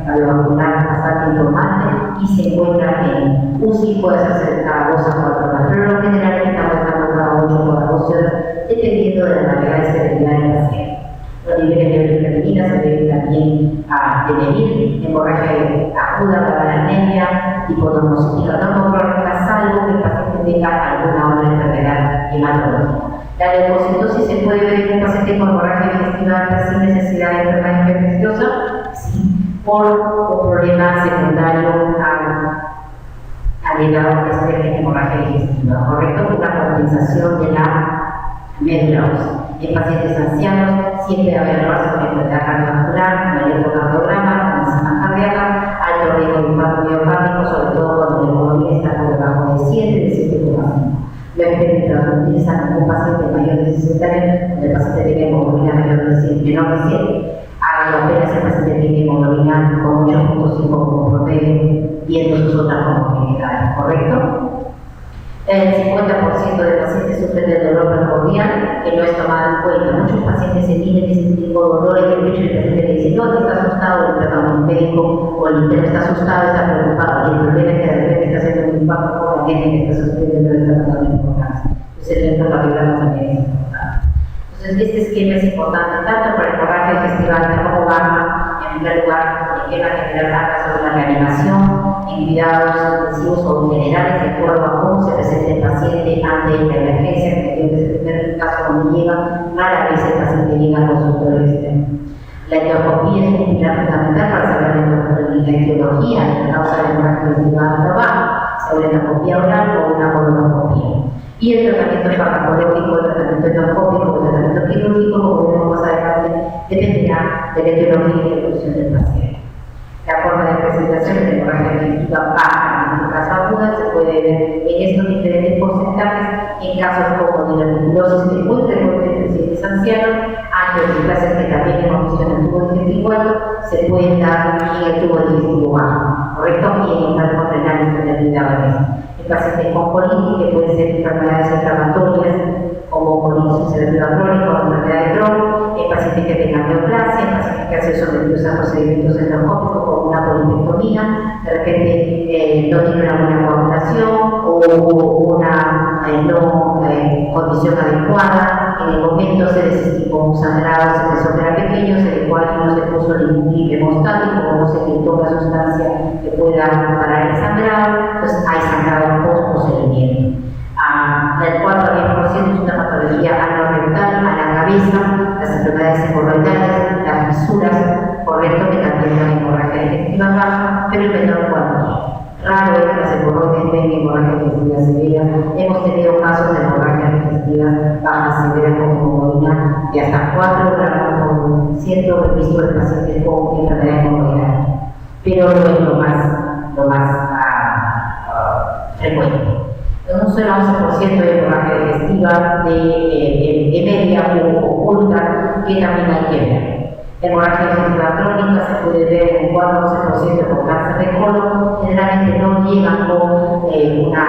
cardiovascular bastante informante y se encuentra en UCI, puede hacerse cada 2 a 4 horas, pero en lo general estamos dando cada 8 o cada 12 horas, dependiendo de la gravedad y severidad del paciente. Los niveles de creatinina se deben también a medir, hemorragia aguda para la anemia, hipotonomocítica no crónica, salvo que el paciente tenga alguna otra enfermedad hematológica. La leucocitosis se puede ver en un paciente con hemorragia digestiva alta sin necesidad de enfermedad infecciosa, sí, por un problema secundario agregado que es la hemorragia digestiva, ¿correcto? Una compensación de la médula ósea. En pacientes ancianos siempre va a haber razón de enfermedad cardiovascular, un electrocardiograma, una enzima cardíaca, alto riesgo de infarto miocárdico, sobre todo cuando el hemoglobina está por debajo de 7, de 7,5. Lo esperen transfusionizan con un paciente mayor de 60 años, donde el paciente tiene hemoglobina menor de 7, hagan apenas el paciente tiene hemoglobina con 8.5 como promedio, viendo sus otras comorbilidades, ¿correcto? El 50% de pacientes sufren del dolor precordial, que no es tomado en cuenta. Muchos pacientes se tienen ese tipo de dolor en el pecho y el paciente le dice, no, está asustado, el médico o el interno está asustado, está preocupado, y el problema es que de repente está haciendo un impacto con la gente que está sufriendo y no está dando importancia. Entonces el electrocardiograma también es importante. Entonces este esquema es importante tanto para hemorragia digestiva alta como baja, en primer lugar, el esquema general habla sobre la reanimación, en cuidados intensivos o generales de acuerdo a cómo se presenta el paciente ante la emergencia, que es el primer caso donde llega, rara vez el paciente llega al consultorio externo. La etiología es un pilar fundamental para saber la etiología de la causa de la hemorragia digestiva alta o baja, sobre la endoscopía oral o una colonoscopia. Y el tratamiento farmacológico, el tratamiento endoscópico, el tratamiento quirúrgico, como veremos más adelante, dependerá de la etiología y la evolución del paciente. La forma de presentación de la hemorragia digestiva baja, en este caso aguda, se puede ver en estos diferentes porcentajes en casos como diverticulosis, que es muy frecuente en pacientes ancianos, angioplastias que también hemos visto en el tubo digestivo alto, se pueden dar en el tubo digestivo bajo, ¿correcto? Y en enfermos renales que tener cuidado en esto. El paciente con colitis, que pueden ser enfermedades inflamatorias, como colitis ulcerativa crónica o enfermedad de Crohn, el paciente que tenga neoplasia, el paciente que ha sido sometido a procedimientos endoscópicos como una polipectomía, de repente no tiene una buena coagulación o una condición adecuada, en el momento se desestimó un sangrado, se empezó a ver pequeño, se dejó ahí, no se puso ningún clip hemostático, no se quitó una sustancia que pueda parar el sangrado, entonces hay sangrado post-procedimiento. El 4 a 10% es una patología anorrectal a la cabeza, las enfermedades hemorroidales, las fisuras, correcto, que también dan hemorragia digestiva baja, pero en menor cuantía. Raro es que las hemorroides den hemorragia digestiva severa. Hemos tenido casos de hemorragia digestiva baja severa con hemoglobina de hasta 4 gramos por ciento visto del paciente con enfermedad hemorroidal, pero no es lo más frecuente. En un solo 11% de hemorragia digestiva de media o oculta, que también hay que ver. Hemorragia digestiva crónica se puede ver en un 4-11% con cáncer de colon, generalmente no llegan con una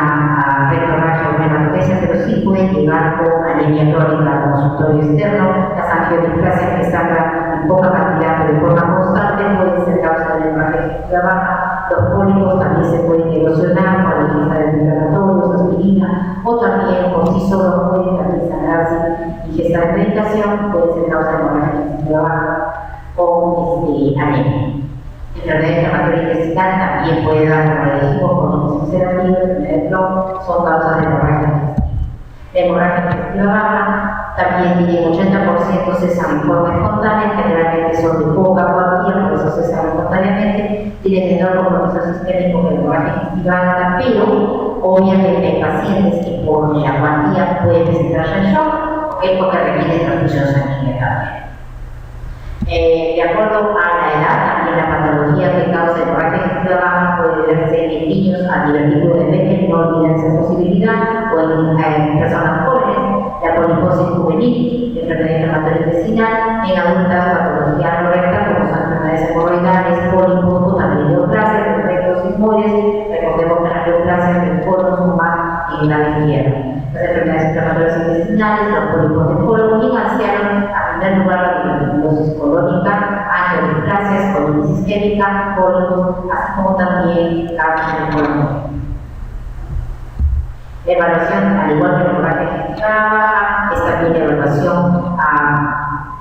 retorragia o una hematopesia, pero sí pueden llegar con anemia crónica al consultorio externo. Las angioplastias que sangran en poca cantidad pero de forma constante pueden ser causa de hemorragia digestiva baja. Los pólipos también se pueden erosionar con la ingesta de inflamatorios, aspirina, o también por sí solos pueden también sangrarse. Ingesta de medicación puede ser causa de hemorragia digestiva baja con anemia. intestinal también puede dar, como le dijimos, colitis ulcerativa, enfermedad de Crohn, son causas de hemorragia digestiva. La hemorragia digestiva baja también tiene 80% cesan en forma espontánea, generalmente son de poca cuantía, por eso cesan espontáneamente, tienen menor compromiso sistémico que la hemorragia digestiva alta, pero obviamente hay pacientes que por la cuantía pueden presentar en shock, porque requieren transfusión sanguínea también. De acuerdo a la edad, también la patología que causa hemorragia digestiva baja puede verse en niños a divertido de Becker, no olviden esa posibilidad, o en personas jóvenes, la poliposis juvenil, enfermedad inflamatoria intestinal, en adultas patología anorrecta como son enfermedades hemorroidales, pólipos, también neoplasias, defectos sigmoides, recordemos que las neoplasias del colon son más en el lado izquierdo. Las enfermedades inflamatorias intestinales, los pólipos de colon, y en ancianos, a primer lugar, la tuberculosis colónica, angiodisplasias, colitis isquémica, pólipos, así como también cáncer de colon. La evaluación, al igual que la hemorragia digestiva baja, es también la evaluación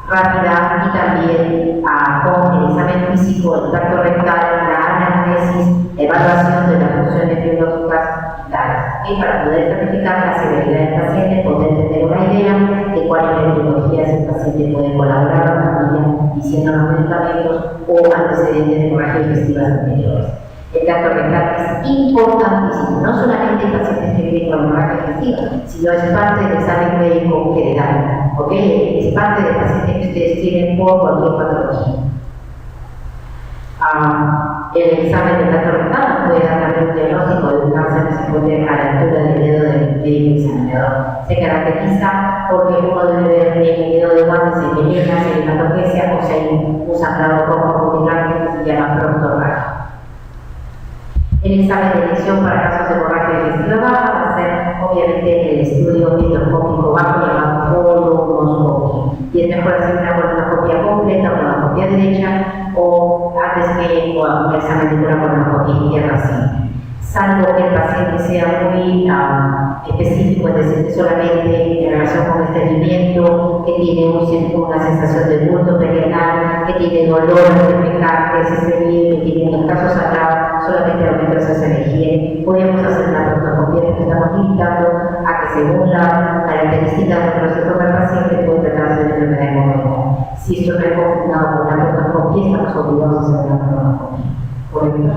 rápida y también con el examen físico, el tracto rectal, la anamnesis, la evaluación de las funciones biológicas vitales. Y para poder certificar la severidad del paciente, poder tener una idea de cuáles metodologías el paciente puede colaborar con la familia diciendo los medicamentos o antecedentes de hemorragias digestivas anteriores. El tracto rectal es importantísimo, no solamente en pacientes que viven con hemorragia digestiva, sino es parte del examen médico general, ¿ok? Es parte del paciente que ustedes tienen por cualquier patología. El examen del tracto rectal nos puede dar también un diagnóstico de un cáncer que se encuentra a la altura del dedo del médico examinador. Se caracteriza porque uno debe ver en el dedo de guante si hay venenas, si hay hematopesia o si hay un sangrado rojo multigrande que se llama proctorragia. El examen de elección para casos de hemorragia digestiva baja va a ser obviamente el estudio endoscópico bajo llamado colonoscopia. Y es mejor hacer una colonoscopia completa, colonoscopia derecha, o antes que un examen de una colonoscopia izquierda así. Salvo que el paciente sea muy específico, es decir, que solamente en relación con estreñimiento, que tiene una sensación de bulto perianal, que tiene dolor al que es estreñido, que tiene unos casos sangrados, solamente aumenta esa energía. Podemos hacer una proctoscopia que estamos limitando a que según la característica del proceso del paciente puede tratarse de enfermedad hemorroidal. Si esto no es confirmado con una proctoscopia, estamos obligados a hacer una colonoscopia. ¿Correcto?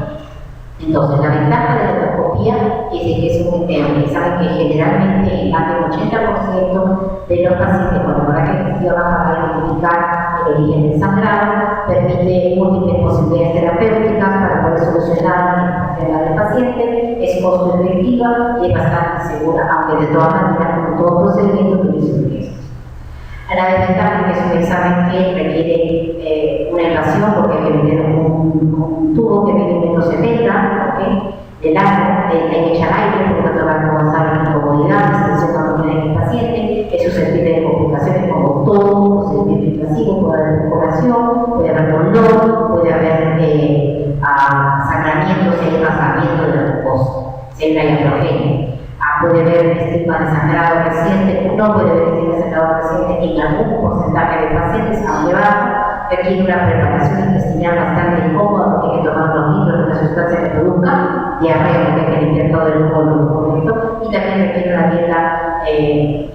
Entonces, la ventaja de la endoscopia es que es un examen que generalmente en más del 80% de los pacientes con hemorragia digestiva baja va a identificar el origen del sangrado, permite múltiples posibilidades terapéuticas para poder solucionar la enfermedad del paciente, es costo efectiva y es bastante segura, aunque de todas maneras, como todo procedimiento, tiene sus riesgos. La desventaja es que es un examen que requiere una invasión porque hay que meter un tubo que mide 1,70 m, el agua, hay que echar aire, por lo tanto va a causar incomodidad, distensión abdominal en el paciente, es susceptible de complicaciones como todo procedimiento invasivo, puede haber perforación, puede haber dolor, puede haber sangramiento, si hay rasgamiento de la mucosa, si hay una iatrogenia. Puede haber estigma de sangrado reciente, no puede haber estigma de sangrado reciente en algún porcentaje de pacientes, aunque bajo, requiere una preparación intestinal bastante incómoda porque hay que tomar unos litros de una sustancia que produzca diarrea, porque hay que limpiar todo el colon, ¿correcto? Y también requiere una dieta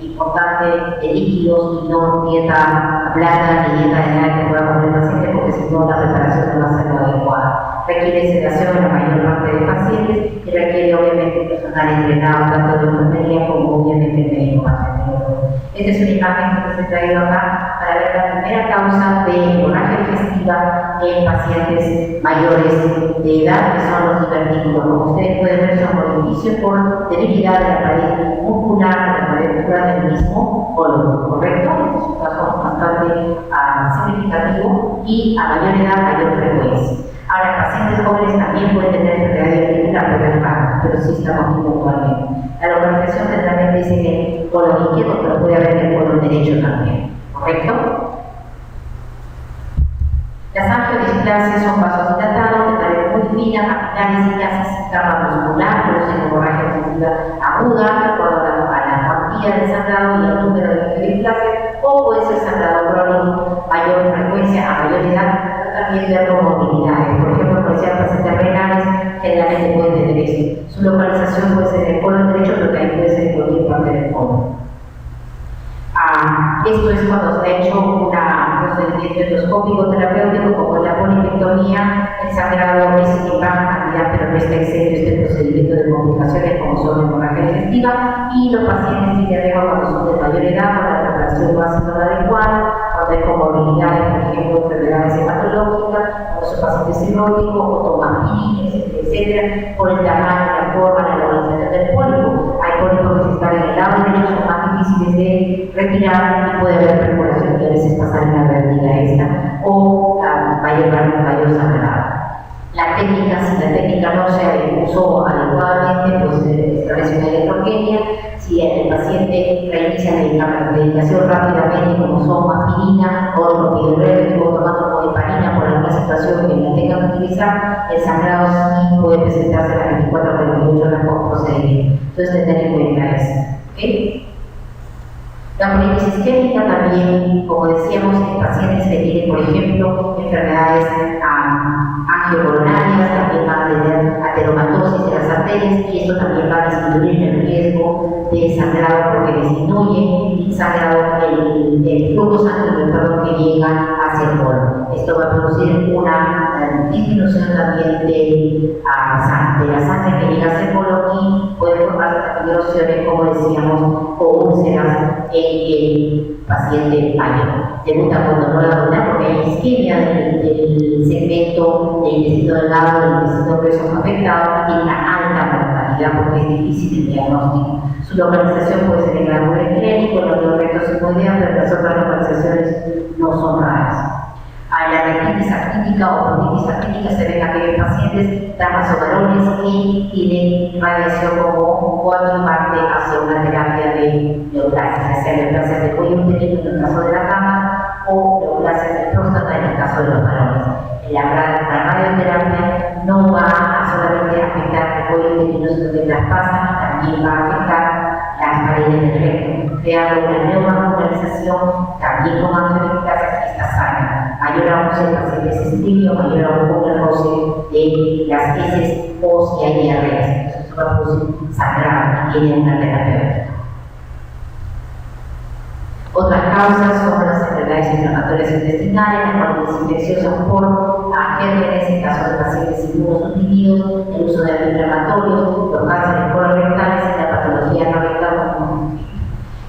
importante de líquidos y no dieta blanda ni dieta de nada que pueda comer el paciente, porque si no la preparación no va a ser la adecuada. Requiere sedación en la mayor parte de pacientes y requiere obviamente personal entrenado tanto de enfermería como obviamente médico paciente. Esta es una imagen que les he traído acá para ver la primera causa de hemorragia digestiva en pacientes mayores de edad, que son los divertículos. Como ustedes pueden ver, son por inicio por debilidad de la pared muscular, de la pared muscular del mismo colon, ¿correcto? Este es un caso bastante significativo y a mayor edad, mayor frecuencia. Ahora, pacientes jóvenes también pueden tener enfermedad diverticular, pero sí estamos viendo actualmente. La localización generalmente dice que el colon izquierdo, pero puede haber en el colon derecho también, ¿correcto? Las angiodisplasias son vasos dilatados de pared muy fina, capilares y casi sin capa muscular, producen hemorragia digestiva aguda, de acuerdo a la cuantía del sangrado y el número de angiodisplasias, o puede ser sangrado crónico, mayor frecuencia a mayor edad, también de comorbilidades. Por ejemplo, puede ser pacientes renales Su localización puede ser en el colon derecho, pero también puede ser en cualquier parte del colon. Esto es cuando se ha hecho un procedimiento endoscópico terapéutico, como la polipectomía. El sangrado es en baja cantidad, pero no está exento este procedimiento de complicaciones como son hemorragia digestiva, y los pacientes tienen riesgo cuando son de mayor edad, cuando la preparación no ha sido la adecuada, cuando hay comorbilidades, por ejemplo, enfermedades hematológicas, cuando son pacientes cirróticos, o toman aspirinas, etcétera, por el tamaño, la forma, la localización del pólipo. Hay pólipos que si están en el lado derecho son más difíciles de retirar y puede haber perforación que a veces pasar en la vértebra esta, o va a llevar un mayor sangrado. La técnica, si la técnica no se usó adecuadamente, pues se establece una electrogenia. Si el paciente reinicia la medicación rápidamente, como son aspirina o clopidogrel, que estuvo tomando como heparina por alguna situación que la tenga que utilizar, el sangrado sí puede presentarse a las 24 a 48 horas con procedimiento. Entonces, tener en cuenta eso. ¿Okay? La colitis isquémica también, como decíamos, en pacientes que tienen, por ejemplo, enfermedades angiocoronarias, también van a tener ateromatosis de las arterias, y esto también va a disminuir el riesgo de sangrado porque disminuye el sangrado, el flujo sanguíneo que llega hacia el colon. Esto va a producir una disminución también de la sangre que llega hacia el colon, y puede formarse también erosiones, como decíamos, o úlceras en el paciente mayor. Debuta cuando no la abdominal porque hay isquemia del segmento del intestino delgado, del intestino grueso afectado, y tiene una alta mortalidad porque es difícil el diagnóstico. Su localización puede ser en el ángulo clínico, en los rectos sigmoideos, pero las otras localizaciones no son raras. La retitis actínica o bronquitis actítica se ven en aquellos pacientes, damas o varones, que tienen radiación como coadyuvante hacia una terapia de neoplasia, ya sea neoplasia de cuello uterino en el caso de las damas, o neoplasia de próstata en el caso de los varones. La radioterapia no va a solamente afectar el cuello uterino, sino que traspasa y también va a afectar las paredes del recto, creando una neovascularización también con angioliptasa que está sana. Mayor abuso de pacientes estrios, mayor abuso con el roce de las heces o si hay diarreas. Entonces, eso va a producir sangrado y tiene una terapéutica. Otras causas son las enfermedades inflamatorias intestinales, las colitis infecciosas por gérmenes, en caso de pacientes inmunosuprimidos, el uso de antiinflamatorios, los cánceres colorectales y la patología no rectal común.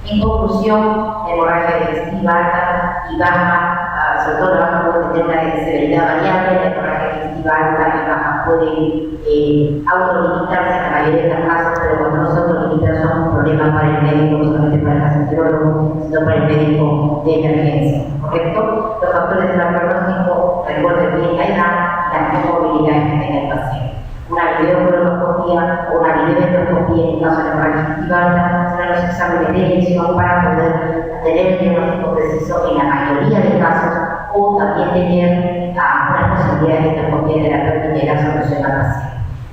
En conclusión, la hemorragia digestiva alta y baja, sobre todo la baja puede tener una severidad variable, la hemorragia digestiva alta y baja puede autolimitarse en la mayoría de los casos, pero cuando no se autolimitan son un problema para el médico, no solamente para el gastroenterólogo, sino para el médico de emergencia, ¿correcto? Los factores de pronóstico, recuerden bien la edad y la comorbilidad que tenga el paciente. Una videocolonoscopía o una videoendoscopía en caso de hemorragia digestiva alta serán los exámenes de elección para poder tener el diagnóstico preciso en la mayoría de casos, o también tener una posibilidad de endoscopía terapéutica y la solución al paciente.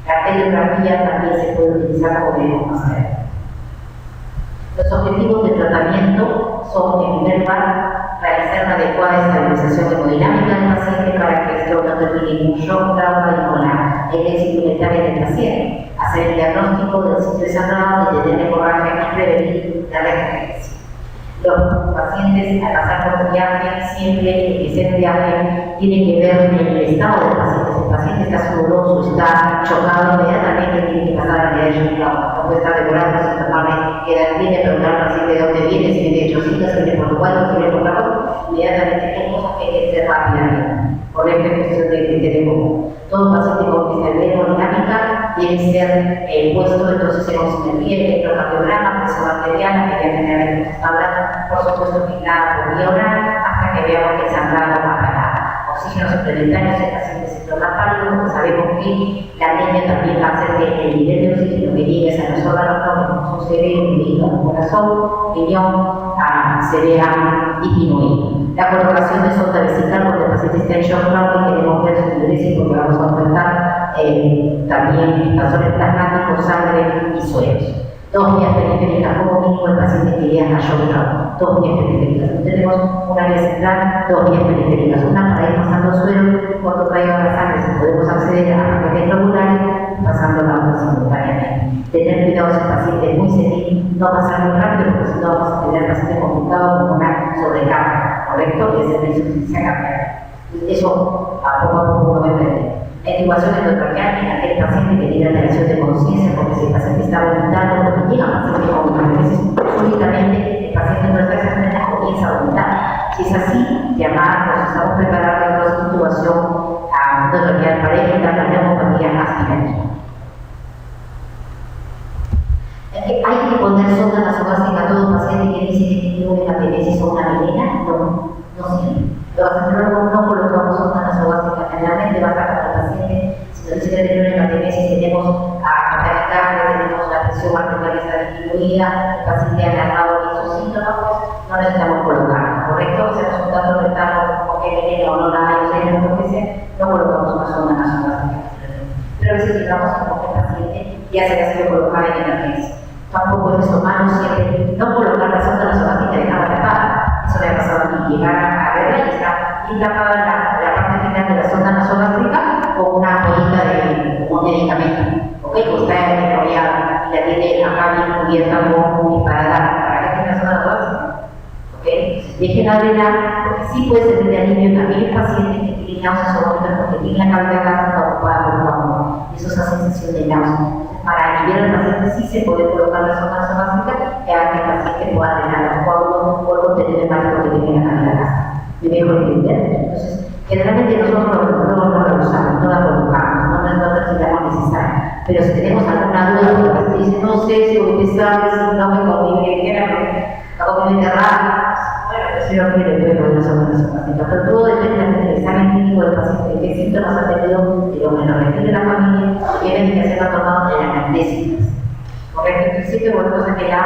La arteriografía también se puede utilizar como debemos hacer. Los objetivos de tratamiento son, en primer lugar, realizar una adecuada estabilización hemodinámica del paciente para que esto no termine en un shock, trauma y con la herencia implementaria del paciente, hacer el diagnóstico del sitio de sangrado, detener la hemorragia y prevenir la recurrencia. Los pacientes, al pasar por triaje, siempre que sea triaje, tiene que ver el estado del paciente. Si el paciente está sudoroso, está chocado, inmediatamente tiene que pasar a la de no puede estar demorando sin tomarle qué edad tiene, preguntar al paciente de dónde viene, si viene de Chositas, si viene de Portugal, si viene de Portugal, inmediatamente hay cosas que hay que hacer rápidamente. Por esta cuestión de criterio común. Todo paciente con discapacidad hemodinámica debe ser puesto entonces en oximetría, electrocardiograma, presión arterial, la media general que se está hablando, por supuesto que nada por vía oral, hasta que veamos que el sangrado va a parar. Oxígeno suplementario si el paciente se toma pálido, porque sabemos que la anemia también va a hacer que el nivel de oxígeno que llegue a los órganos como son cerebro, hígado, corazón, riñón, se vea disminuido. La colocación de sonda vesical cuando el paciente está en shock trauma y queremos ver su diuresis porque vamos a aumentar también expansores plasmáticos, sangre y sueros. 2 vías periféricas como mínimo el paciente que llega a shock trauma. dos vías periféricas. Tenemos una vía central, dos vías periféricas, una para ir pasando suelo cuando traiga la sangre, si podemos acceder a paquetes regulares, pasando la otra simultáneamente. Tener cuidado si el paciente es muy senil, no pasar muy rápido, porque si no vamos a tener paciente complicado con una sobrecarga, ¿correcto? Y hacer insuficiencia cardíaca. Eso a poco uno va a entender. La intubación endotraqueal en aquel paciente que tiene alteración de conciencia, porque si el paciente está vomitando, porque llega paciente con hipótesis, súbitamente el paciente no está exactamente comienza a vomitar. Si es así, llamar, nos estamos preparando la intubación a endotraqueal para evitar la neumopatía aspirativa. Hay que poner sonda nasogástrica a todo paciente que dice que tiene una hematemesis o una melena, no siempre. Los gastroenterólogos no colocamos sonda nasogástrica, generalmente basta con el paciente, si nos dice que tiene una hematemesis, tenemos a taquicardia, tenemos la presión arterial está disminuida, el paciente ha agarrado esos síntomas, pues no necesitamos colocarla, ¿correcto? O sea, un dato retano, como que melena o no la hay, o sea, lo que sea, no colocamos una sonda nasogástrica. Pero a veces llegamos a cualquier paciente y ya se le ha sido colocada en emergencia. Tampoco es eso malo siempre, no colocar la sonda nasogástrica y dejarla tapada. Eso le ha pasado a mí, llegar a verla y está bien tapada la parte final de la sonda nasogástrica con una bolita de un medicamento, ¿ok? Que está enrollada y la tiene acá bien cubierta con un disparador para que tenga la sonda nasogástrica, ¿ok? Déjenla drenar, porque sí puede ser de alivio en aquellos pacientes que tienen náuseas o vómitos porque tienen la cavidad gástrica ocupada por un vapor. Eso es la sensación de náusea. Para aliviar al paciente sí se puede colocar la sonda nasogástrica y haga que el paciente pueda drenar los coágulos o el contenido hepático que tiene la cavidad gástrica. ¿Me dejo entender? Entonces, generalmente nosotros no la usamos, no la colocamos, no la consideramos necesaria. Pero si tenemos alguna duda, porque el paciente dice, no sé si voy a empezar, si no me conviene, que era porque la conviene rápido, bueno, pues si no quiere, puede poner la sonda nasogástrica. Pero todo depende del examen clínico del paciente, qué síntomas ha tenido, de lo que nos refiere la familia, qué medicación ha tomado de la anamnesis. Correcto, entonces siempre volvemos a que la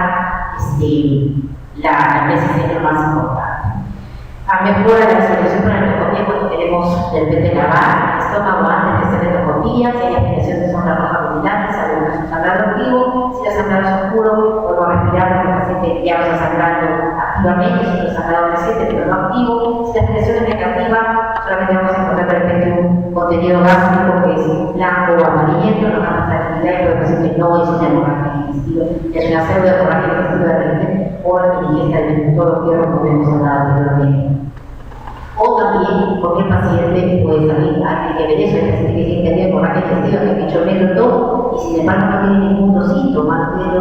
anamnesis es lo más importante. A mejora de la situación con la endoscopía cuando queremos de repente lavar el estómago antes de hacer endoscopía, si hay aspiración de sonda roja rutilante, sabemos que es un sangrado activo, si el sangrado es oscuro, podemos respirar porque el paciente ya no está sangrando activamente, es un sangrado presente pero no activo. Si la aspiración es negativa, solamente vamos a encontrar de repente un contenido gástrico que es blanco o amarillento, nos da más tranquilidad y podemos decir que no es una hemorragia digestiva, es una pseudohemorragia digestiva de repente por indigesta de todos los hierros como hemos hablado anteriormente. O también, porque el paciente puede también, hay que ver eso, el paciente que tiene que tener hemorragia digestiva, que pichó negro todo, y sin embargo no tiene ningún síntoma, no tiene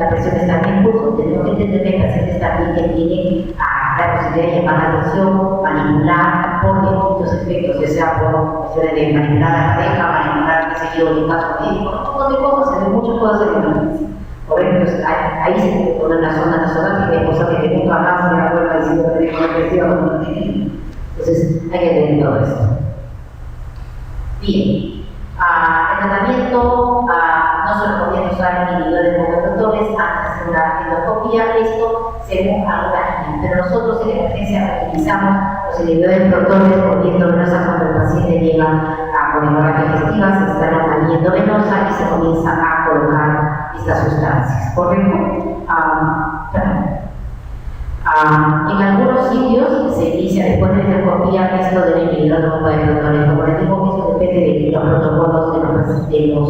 la presión está en curso. Tenemos que entender que el paciente también que tiene la posibilidad de llamar la atención, manipular, por distintos efectos, ya sea por cuestiones de manipular a la pareja, manipular, qué sé yo, el caso médico, un montón de cosas, se ven muchas cosas en emergencia. Correcto, entonces ahí se puede poner la sonda nasogástrica, hay cosas que nunca más se la vuelva diciendo que tenemos depresión o no tiene. Entonces hay que tener todo esto. Bien, el tratamiento no se recomienda usar inhibidores monoprotores antes de hacer una endoscopía, esto según algunas líneas, pero nosotros en emergencia utilizamos los inhibidores de protones por vía endovenosa cuando el paciente llega con hemorragia digestiva, se instala una vía endovenosa y se comienza a colocar estas sustancias, ¿correcto? En algunos sitios se inicia después de la endoscopía esto del inhibidor de bomba de protones. Como les digo, eso depende de los protocolos de los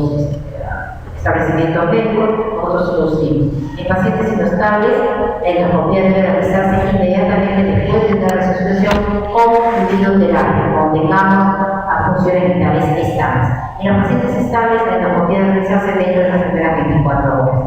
establecimientos médicos, nosotros lo seguimos. En pacientes inestables, la endoscopía debe realizarse inmediatamente después de la resucitación con fluido terapia, cuando tengamos funciones vitales estables. En los pacientes estables, la endoscopía debe realizarse dentro de las primeras 24 horas.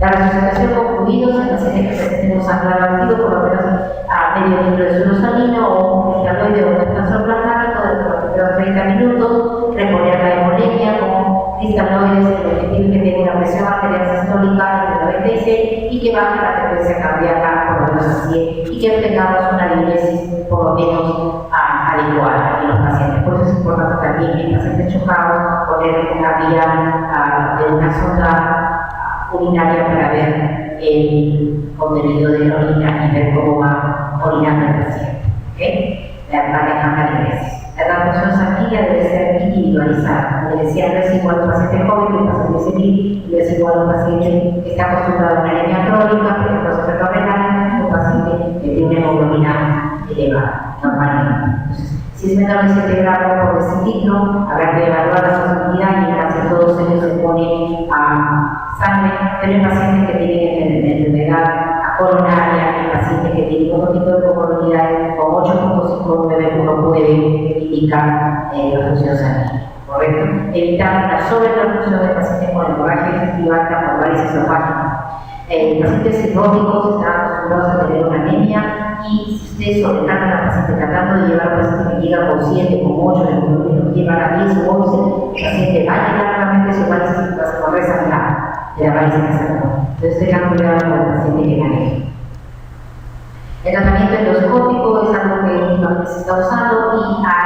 La resucitación con fluidos en pacientes que presenten un sangrado activo por lo menos a medio litro de suero salino o un cristaloide o un expansor plasmático dentro de los primeros 30 minutos, reponer la hemolemia con cristaloides, el objetivo es que tenga una presión arterial sistólica entre 96 y que baje la frecuencia cardíaca por lo menos a 100 y que tengamos una diuresis por lo menos adecuada en los pacientes. Por eso es importante también en pacientes chocados poner una vía de una sonda urinaria para ver el contenido de la orina y ver cómo va orinando el paciente. ¿Okay? Manejando la diuresis. La transfusión sanguínea debe ser individualizada. Como decía, no es igual a un paciente joven que un paciente senil, no es igual a un paciente que está acostumbrado a una anemia crónica, por ejemplo, no renal, un paciente que tiene una hemoglobina elevada, normalmente. Entonces, si es menor de 7 gramos por decilitro, habrá que evaluar la posibilidad y en casi todos ellos se pone sangre, pero en pacientes que tienen enfermedad coronaria, en pacientes que tienen otro tipo de comorbilidades, con 8.59 uno puede indicar la función sanguínea. ¿Correcto? Evitar la sobreproducción de pacientes con hemorragia digestiva alta por varices esofágicas. Pacientes cirróticos están acostumbrados a tener una anemia y si ustedes sobrecargan al paciente tratando de llevar a un paciente que llega con 7, con 8, el hemoglobina que lleva a 10 o 11, el paciente va a llegar realmente su varices y va a resangrar de la varice que sacó. Entonces tengan cuidado con el paciente que maneje. El tratamiento endoscópico es algo que últimamente se está usando y ha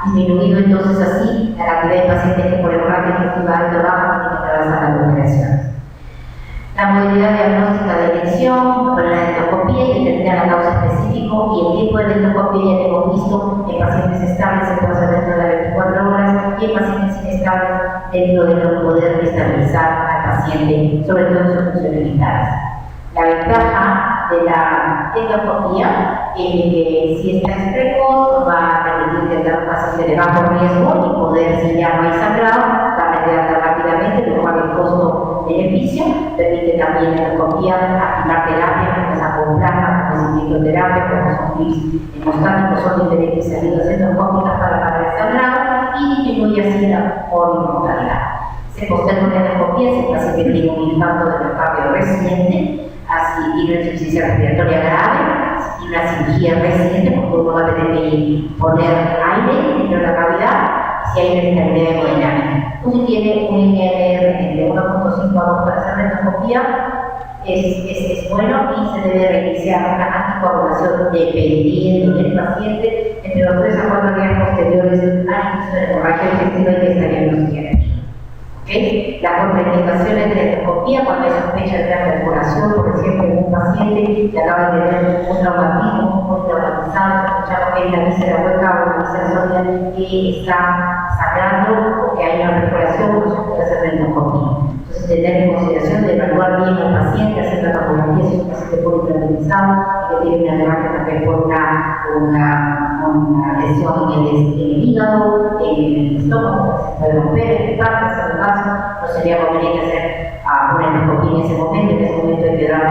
disminuido entonces así la cantidad de pacientes que por hemorragia digestiva alta o baja tienen que atravesar las operaciones. La modalidad diagnóstica de elección, con la endoscopía que tendría la causa específica y el tiempo de endoscopía ya hemos visto en pacientes estables se puede hacer dentro de las 24 horas y en pacientes inestables dentro de no poder estabilizar al paciente, sobre todo en sus funciones vitales. La ventaja de la endoscopía es que si está precoz va a permitir detectar un paciente de bajo riesgo y poder, si ya no hay sangrado, darle de alta rápidamente, lo cual el costo-beneficio permite también la endoscopía activar terapia, como es acoplarla, como es cicloterapia, como son clips hemostáticos, son diferentes salidas endoscópicas para parar el sangrado y disminuye así la mortalidad. Se posterga una endoscopía si el paciente tiene un infarto de miocardio reciente, así y una insuficiencia respiratoria grave y una cirugía reciente, porque uno va a tener que poner aire dentro de la cavidad si hay una inestabilidad hemodinámica. Uno tiene un INR de 1.5 a 2 para hacer la endoscopía, es bueno y se debe reiniciar una anticoagulación dependiendo del paciente entre los 3 a 4 días posteriores al inicio de la hemorragia digestiva y que estaría en los siguientes. ¿Okay? Las contraindicaciones de la endoscopía cuando hay sospecha de una perforación, por ejemplo, en un paciente que acaba de tener un traumatismo, muy traumatizado, escuchamos que hay una víscera hueca o una víscera sólida que está sangrando o que hay una perforación, no se puede hacer la endoscopía. Entonces, tener en consideración de evaluar bien al paciente, hacer la tomografía si es un paciente politraumatizado y que tiene una hemorragia también por una lesión en el hígado, en el estómago, se puede romper, en el parte, hacer el vaso, no sería conveniente hacer una endoscopía en ese momento hay que dar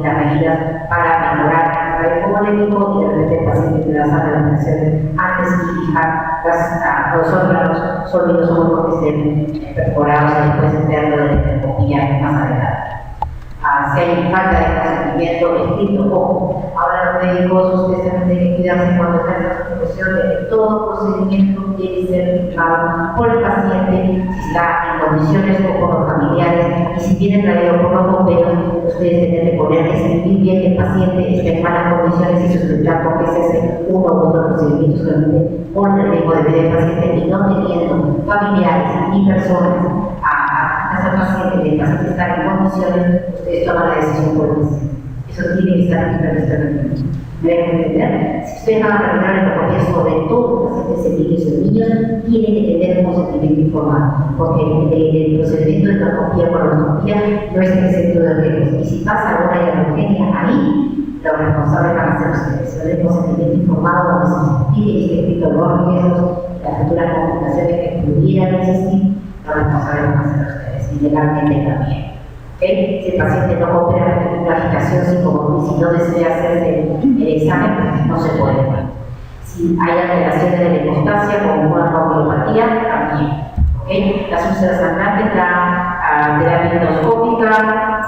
las medidas para mejorar el radio hemolémico y de repente el paciente que da sala de operaciones antes y fijar los órganos sólidos o que estén perforados y después verlo de la endoscopía más adelante. Si hay falta de consentimiento escrito, ojo, ahora los médicos, ustedes también tienen que cuidarse cuando están en la profesión de que todo procedimiento tiene que ser firmado por el paciente, si está en condiciones o por los familiares, y si viene traído por los bomberos, ustedes tienen que poner que escribir bien que el paciente esté en malas condiciones y sustentar porque ese es uno u otro procedimiento solamente por el riesgo de vida del paciente y no teniendo familiares y personas a ese paciente, que el paciente está en condiciones, ustedes toman la decisión por el paciente. Eso tiene que estar en ¿me deben entender? Si ustedes van a practicar la endoscopía, sobre todo pacientes niños y niños, tienen que tener un consentimiento informado, porque el procedimiento de endoscopía por endoscopía no es exento de riesgos. Y si pasa alguna iatrogenia ahí, los responsables van a ser ustedes. Si no hay consentimiento informado, donde se tiene que estar escrito los riesgos, las futuras complicaciones que pudieran existir, los responsables van a ser ustedes, y legalmente también. ¿Okay? Si el paciente no opera una agitación psicomotriz, si no desea hacerse el examen, pues no se puede. Si hay alteraciones de la hemostasia como una coagulopatía, también. ¿Okay? Las úlceras sangrantes, la terapia endoscópica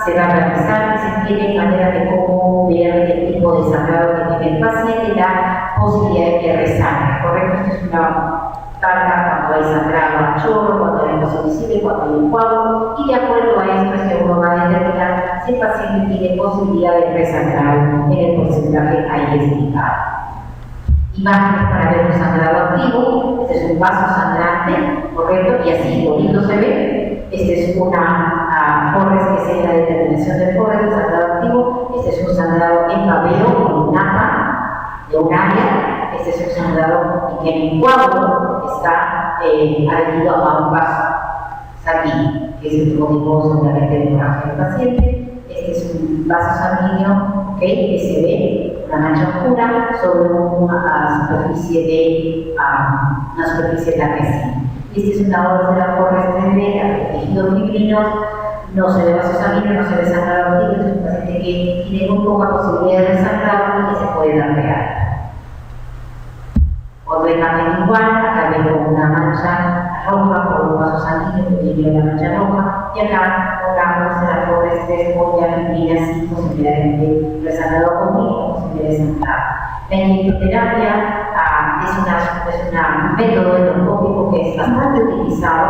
se va a realizar y se tiene manera de cómo ver el tipo de sangrado que tiene el paciente y la posibilidad de que resangre. ¿Correcto? Esto es una tabla cuando hay sangrado a chorro, cuando hay vaso visible, cuando hay un coágulo, y de acuerdo a esto es que uno va a determinar si el paciente tiene posibilidad de resangrar en el porcentaje ahí indicado. Imágenes para ver un sangrado activo, este es un vaso sangrante, ¿correcto? Y así bonito se ve. Este es una Forres, que es la determinación del Forres, el sangrado activo. Este es un sangrado en babeo, con un napa de un área. Este es un sangrado en que el coágulo está adherido a un vaso sanguíneo, que es el tipo de hemorragia del paciente. Este es un vaso sanguíneo, que se ve una mancha oscura sobre una superficie blanquecina. Esta es una úlcera por restringida de tejidos fibrinos, no se ve vaso sanguíneo, no se ve sangrado arterial, es un paciente que tiene muy poca posibilidad de sangrado y que se puede dar de alta. Otra imagen igual, acá vemos una mancha roja por un vaso sanguíneo que tiene una mancha roja, y acá una úlcera por restringida ya fibrina sin posibilidad de sangrado conmigo, posibilidad de sangrado. La inyectoterapia es un método endoscópico que es bastante utilizado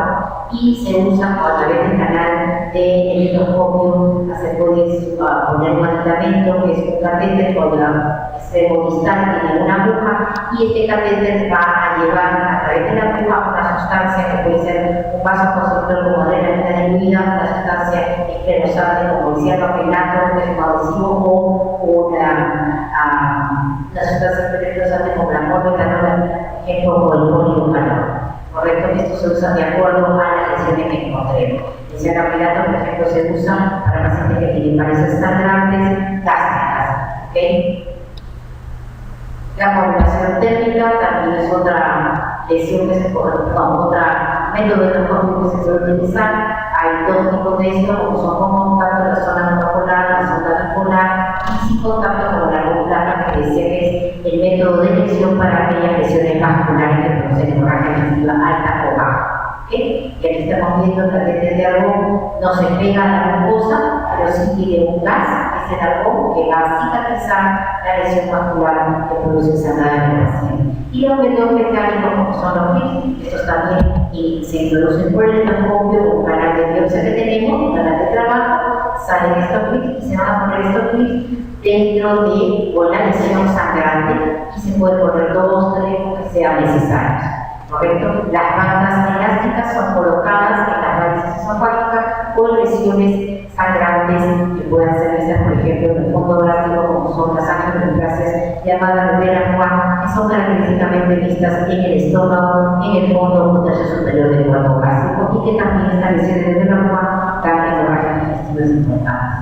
y se usa a través del canal de endoscopio. Se puede poner un aditamento que es un catéter con la extremo distal, tiene una aguja, y este catéter va a llevar a través de la aguja una sustancia que puede ser un vasoconstrictor como adrenalina diluida, una sustancia esclerosante como el cianoacrilato, que es un adhesivo, o una sustancia esclerosante como la morfetanol, ejemplo como el poliuretano. Correcto, esto se usa de acuerdo a las lesiones que encontremos. El cianoacrilato, por ejemplo, se usa para pacientes que tienen varices sangrantes gástricas. ¿Okay? La coagulación térmica también es otra lesión que se puede, otra método endoscópico que se puede utilizar. Hay dos tipos de esto, como son con contacto, la zona monopolar, la zona bipolar, y sin contacto como la placa, que decía que es el método de lesión para aquellas lesiones vasculares que producen hemorragia digestiva alta o baja. ¿Okay? Y aquí estamos viendo el catéter de argón, no se pega a la mucosa, pero sí tiene un gas, que es el argón, que va a cicatrizar la lesión vascular que produce sangrado en el paciente. Y los métodos mecánicos, como son los clips, estos también se introducen por el endoscopio, un canal de biopsia que tenemos, un canal de trabajo, salen estos clips y se van a poner estos clips dentro de la lesión sangrante, y se puede poner 2 o 3 que sean necesarios. ¿Correcto? Las bandas elásticas son colocadas en las varices esofágicas con lesiones sangrantes que puedan ser vistas, por ejemplo, en el fondo gástrico, como son las angioplasias llamadas de la Juan, que son característicamente vistas en el estómago, en el fondo o tercio superior del cuerpo gástrico, y que también estas lesiones de la Juan dan hemorragias digestivas importantes.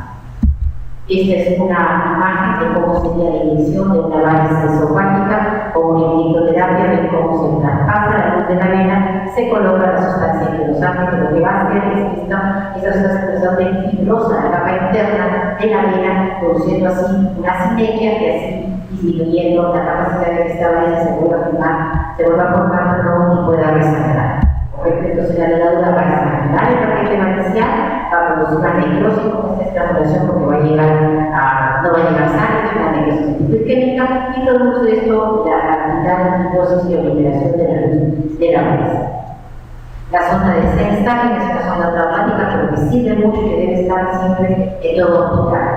Esta es una imagen de cómo sería la inyección de una varice esofágica con una inyectoterapia, de cómo se traspasa la luz de la vena, se coloca la sustancia esclerosante, que lo que va a hacer es esta sustancia esclerosante fibrosa la capa interna de la vena, produciendo así una sinergia y así disminuyendo la capacidad de que esta varice se vuelva a formar, y pueda resangrar. Entonces la levadura va a desangrar el paquete matricial, va a producir una necrosis con esta estrangulación, porque no va a llegar sangre, es una necrosis isquémica, y produce esto la vital necrosis y obliteración de la luz de la varice. La sonda de Sengstaken es una sonda traumática, pero que sirve mucho y que debe estar siempre en todo hospital.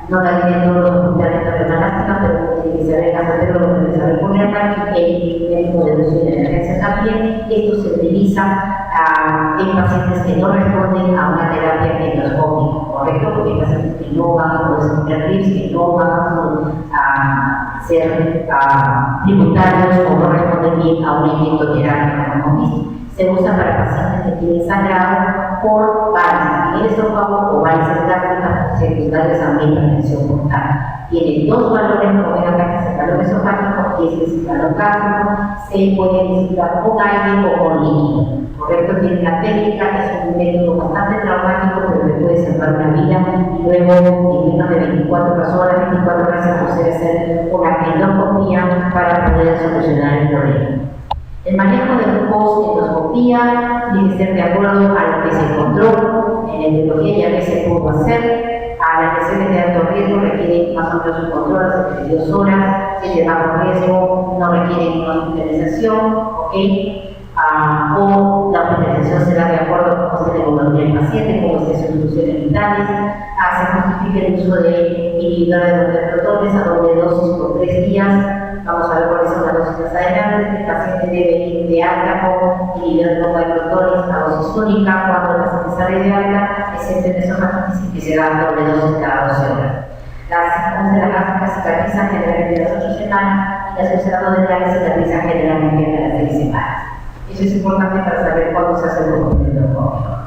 No la tienen todos los hospitales de renalástica, pero tiene que saber el casetero, lo tiene que saber ponerla, y el médico de luz de emergencia también. Esto se utiliza en pacientes que no responden a una terapia endoscópica, ¿correcto? Porque hay pacientes que no van a poder sostener RIPS, que no van a ser tributarios o no responden bien a una inyectoterapia, como hemos visto. Se usa para pacientes que tienen sangrado por varices en el esófago o varices gástricas secundarias a una hipertensión portal. Tiene 2 valores, como ven acá, que es el valor esofágico y el valor gástrico. Se puede disimular con aire o con líquido. Correcto, tiene una técnica, es un método bastante traumático, pero que puede salvar una vida, y luego en menos de 24 horas se puede hacer una endoscopía para poder solucionar el problema. El manejo de post-endoscopía tiene que ser de acuerdo a lo que se encontró en la etiología y a qué se pudo hacer. A las lesiones de alto riesgo requieren más o menos un control de 2 horas, si de bajo riesgo no requieren hospitalización, ¿ok? O la hospitalización será de acuerdo a cómo se le evoluciona el paciente, cómo se hacen soluciones vitales. Se justifica el uso de inhibidores de protones a doble dosis por 3 días. Vamos a ver cuáles son las dosis más adelante. El paciente debe ir de alta con inhibidor de protones a dosis única cuando el paciente sale de alta, excepto en esos pacientes que se dan doble dosis cada 12 horas. Las úlceras gástricas cicatrizan generalmente a las 8 semanas y las úlceras duodenales cicatrizan generalmente a las 6 semanas. Eso es importante para saber cuándo se hace el endoscopio.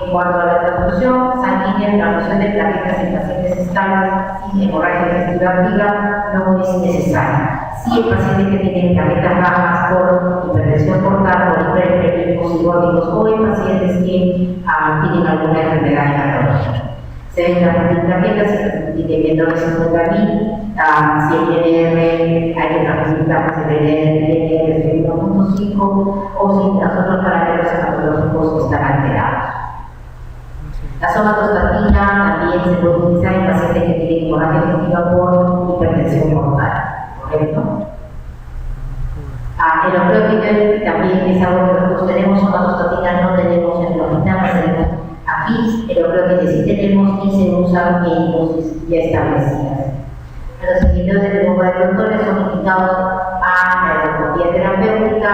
En cuanto a la transfusión sanguínea, la transfusión de plaquetas en pacientes estables sin hemorragia digestiva activa no es necesaria. Si el paciente que tiene plaquetas bajas por hipertensión portal, por hipertensión cirróticos o en pacientes que tienen alguna enfermedad hematológica. Se ven transfundir plaquetas y de menor de 50.000, si el LR hay que transfundir placas del LR de 1.5 o si los otros parámetros hematológicos están alterados. La somatostatina también se puede utilizar en pacientes que tienen hemorragia digestiva por hipertensión portal, ¿correcto? El opioide también es algo que nosotros tenemos, somatostatina no tenemos en el hospital, tenemos aquí, el opioide sí tenemos y se usan en dosis ya establecidas. Los inhibidores de bomba de protones son indicados a la endoscopía terapéutica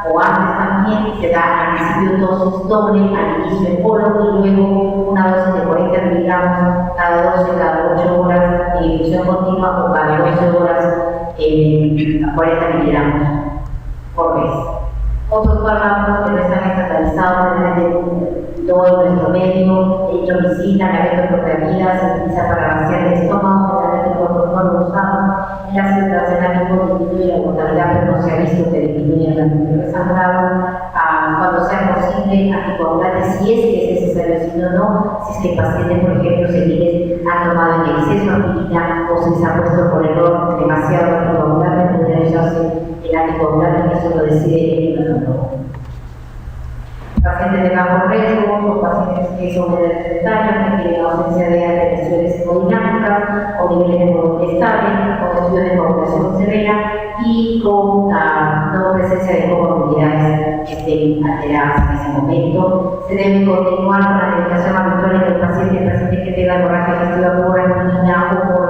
o antes también se da al principio dosis doble al inicio en polo y luego una dosis de 40 miligramos cada 12, cada 8 horas en infusión continua o cada 12 horas en 40 miligramos por mes. Otros fármacos que no están estatalizados todo en nuestro medio, eritromicina, la beta-proteamida se utiliza para vaciar el estómago, generalmente nosotros no lo usamos. El ácido tranexámico disminuye la mortalidad, pero no se ha visto que disminuye el antibiótico sangrado. Cuando sea posible, anticoagulantes, si es que es necesario, si no, si es que el paciente, por ejemplo, se ha tomado en exceso aspirina o se les ha puesto por error demasiado anticoagulante, podría usarse el anticoagulante, que eso lo decide el hematólogo. Pacientes de bajo riesgo o pacientes que son hereditarios, que tienen ausencia de alteraciones hemodinámicas o niveles de volumen estable, con estudios de coagulación severa y con no presencia de comorbilidades que estén alteradas en ese momento. Se debe continuar con la medicación habitual en el paciente que tenga hemorragia digestiva por aspirina o por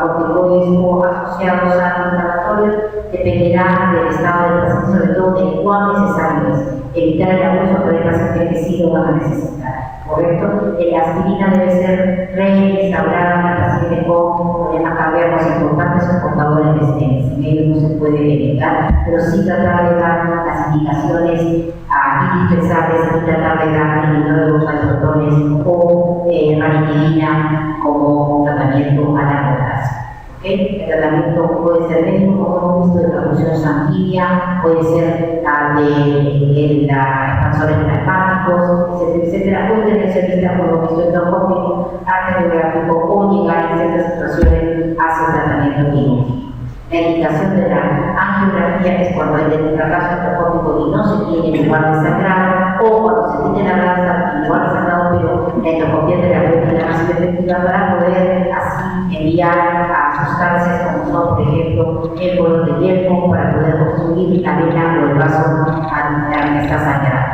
corticoides o asociados a antiinflamatorios, dependerá del estado del paciente, sobre todo de cuán necesario es. Evitar el abuso por el paciente que sí lo van a necesitar, ¿correcto? La aspirina debe ser reinstaurada en el paciente con problemas cardíacos importantes o portadores de stents. En ellos no se puede evitar, pero sí tratar de dar las indicaciones indispensables y tratar de dar inhibidor de bomba de protones o ranitidina como tratamiento a largo plazo. El tratamiento puede ser médico, como hemos visto, de transfusión sanguínea, puede ser de expansores plasmáticos, etcétera. Puede tener servicio como hemos visto endoscópico, arteriográfico o llegar en ciertas situaciones hacia el tratamiento quirúrgico. La indicación de la angiografía es cuando hay un fracaso endoscópico y no se tiene lugar de sangrado, o cuando se tiene la grasa y lugar de sangrado, pero la endoscopía terapéutica no es efectiva para poder así enviar a sustancias como son, por ejemplo, el colon de hierro para poder construir la vena o el vaso que está sangrando.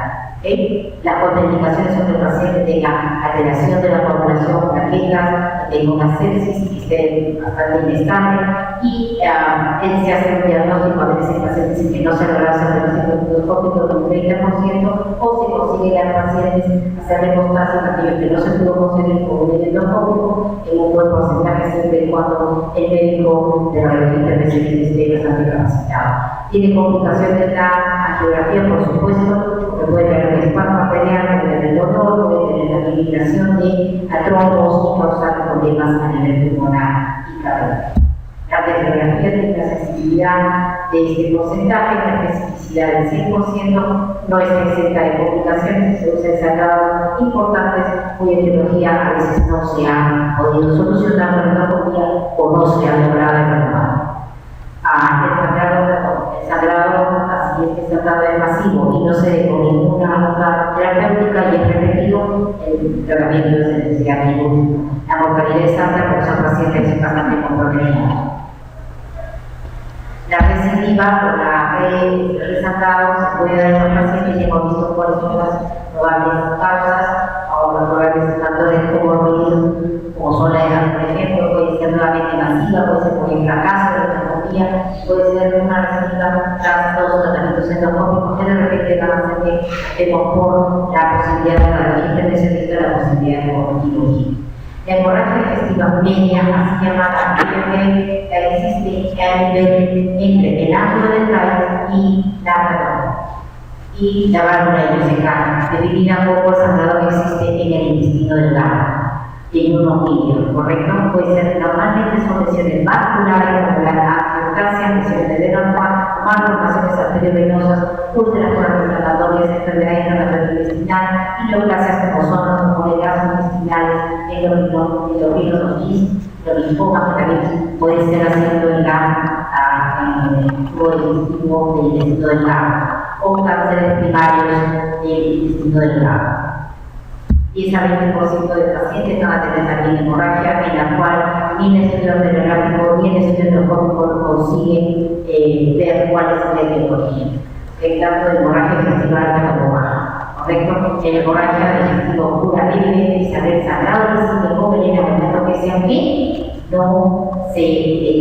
Las contraindicaciones son que el paciente tenga alteración de la coagulación, plaquetas, tenga una sepsis que esté bastante inestable y se hace un diagnóstico a veces en pacientes que no se logra hacer el endoscópico de un 30% o se consigue a pacientes hacer repostasia en aquellos que no se pudo conseguir con un endoscópico en un buen porcentaje siempre y cuando el médico de la revista de esté bastante capacitado. Tiene complicaciones de la angiografía, por supuesto, porque puede haber un espasmo arterial, puede tener dolor, puede tener la eliminación de trombos y causar problemas a nivel pulmonar y cardíaco. La radiografía tiene una sensibilidad de este porcentaje, una especificidad del 100%, no está exenta de complicaciones, se usa en sangrados importantes cuya etiología a veces no se ha podido solucionar con la endoscopía o no se ha logrado evaluar. El sangrado, así es que el sangrado es masivo y no se ve con ninguna otra terapéutica y es repetido, el tratamiento es de necesidad quirúrgica. La mortalidad es alta porque son pacientes bastante comprometidos. La recidiva o la resangrado se puede dar en los pacientes y hemos visto cuáles son las probables causas o los probables factores comorbidos, como son la edad, por ejemplo, puede ser nuevamente masiva, puede ser por el fracaso de la endoscopía, puede ser una recidiva tras dos tratamientos endoscópicos que de repente van a hacer que vemos por la posibilidad de la intervencionista la posibilidad de quirúrgica. La hemorragia digestiva media, así llamada, existe a nivel entre el ángulo de Wright y la redonda. y la válvula ileocecal, definida como el sangrado que existe en el intestino delgado, en un ovillo, ¿correcto? Puede ser normalmente son lesiones vasculares como la angioplasia, lesiones de derma, malformaciones arteriovenosas, úlceras inflamatorias, enfermedad inflamatoria intestinal y neoplasias como son como gastrointestinales, endocrinología, los linfomas que también pueden ser haciendo el tubo digestivo del intestino delgado o cánceres primarios del intestino delgado. 10 a 20% de pacientes van a tener también hemorragia, en la cual ni el estudio radiográfico ni el estudio endoscópico consiguen ver cuál es el etiología. El tanto de hemorragia digestiva alta como baja, ¿correcto? La hemorragia digestiva pura evidente y saber sangrado recibe con veneno en el momento que sea que no se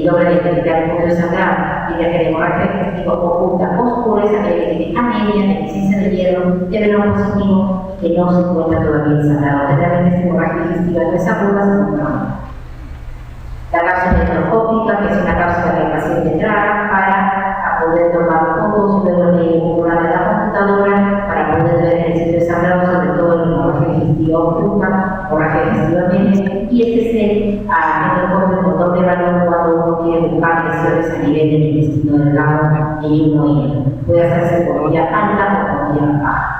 logra detectar el punto de sangrado, y la hemorragia digestiva oculta oscura es aquella que tiene anemia, deficiencia de hierro, de positivo, que no se encuentra todavía el sangrado. Generalmente esta hemorragia digestiva no es aguda, sino crónica. La cápsula endoscópica, que es una cápsula que el paciente traga para poder tomar fotos, luego de una de la computadora para poder ver el sitio de sangrado, sobre todo en la hemorragia digestiva oculta, hemorragia digestiva media, y este es el endoscopio con doble valor cuando uno quiere buscar lesiones a nivel del intestino delgado en uno y otro. Puede hacerse por vía alta o por vía baja.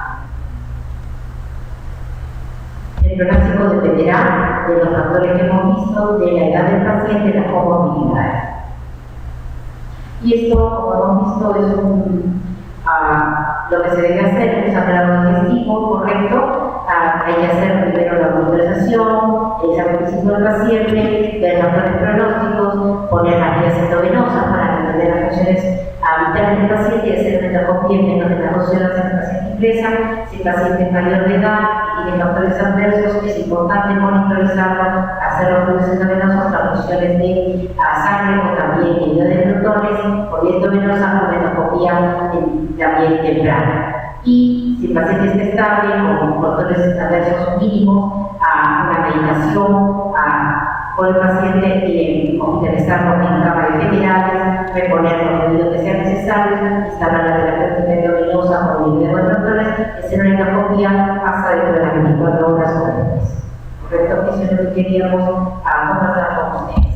El pronóstico dependerá de los factores que hemos visto, de la edad del paciente y las comorbilidades. Y esto, como hemos visto, es lo que se debe hacer, un sangrado digestivo correcto. Hay que hacer primero la monitorización, el examen físico del paciente, ver factores pronósticos, poner las vías endovenosa para entender las funciones vitales del paciente y hacer una endoscopia en menos de las 12 horas en el paciente ingresa. Si el paciente es mayor de edad y tiene factores adversos, es importante monitorizarlo, hacer los fluidos endovenosos, transfusiones de sangre o también ayuda de protones, por vía endovenosa o endoscopia también temprana. Y si el paciente está estable, con factores adversos mínimos, una medicación con el paciente y hospitalizarlo en cámaras generales, reponer los fluidos que sean necesarios, instalar la terapéutica endovenosa con el de protones, hacer una endoscopia hasta dentro de las 24 horas o después. ¿Correcto? Eso es lo que queríamos conversar con ustedes.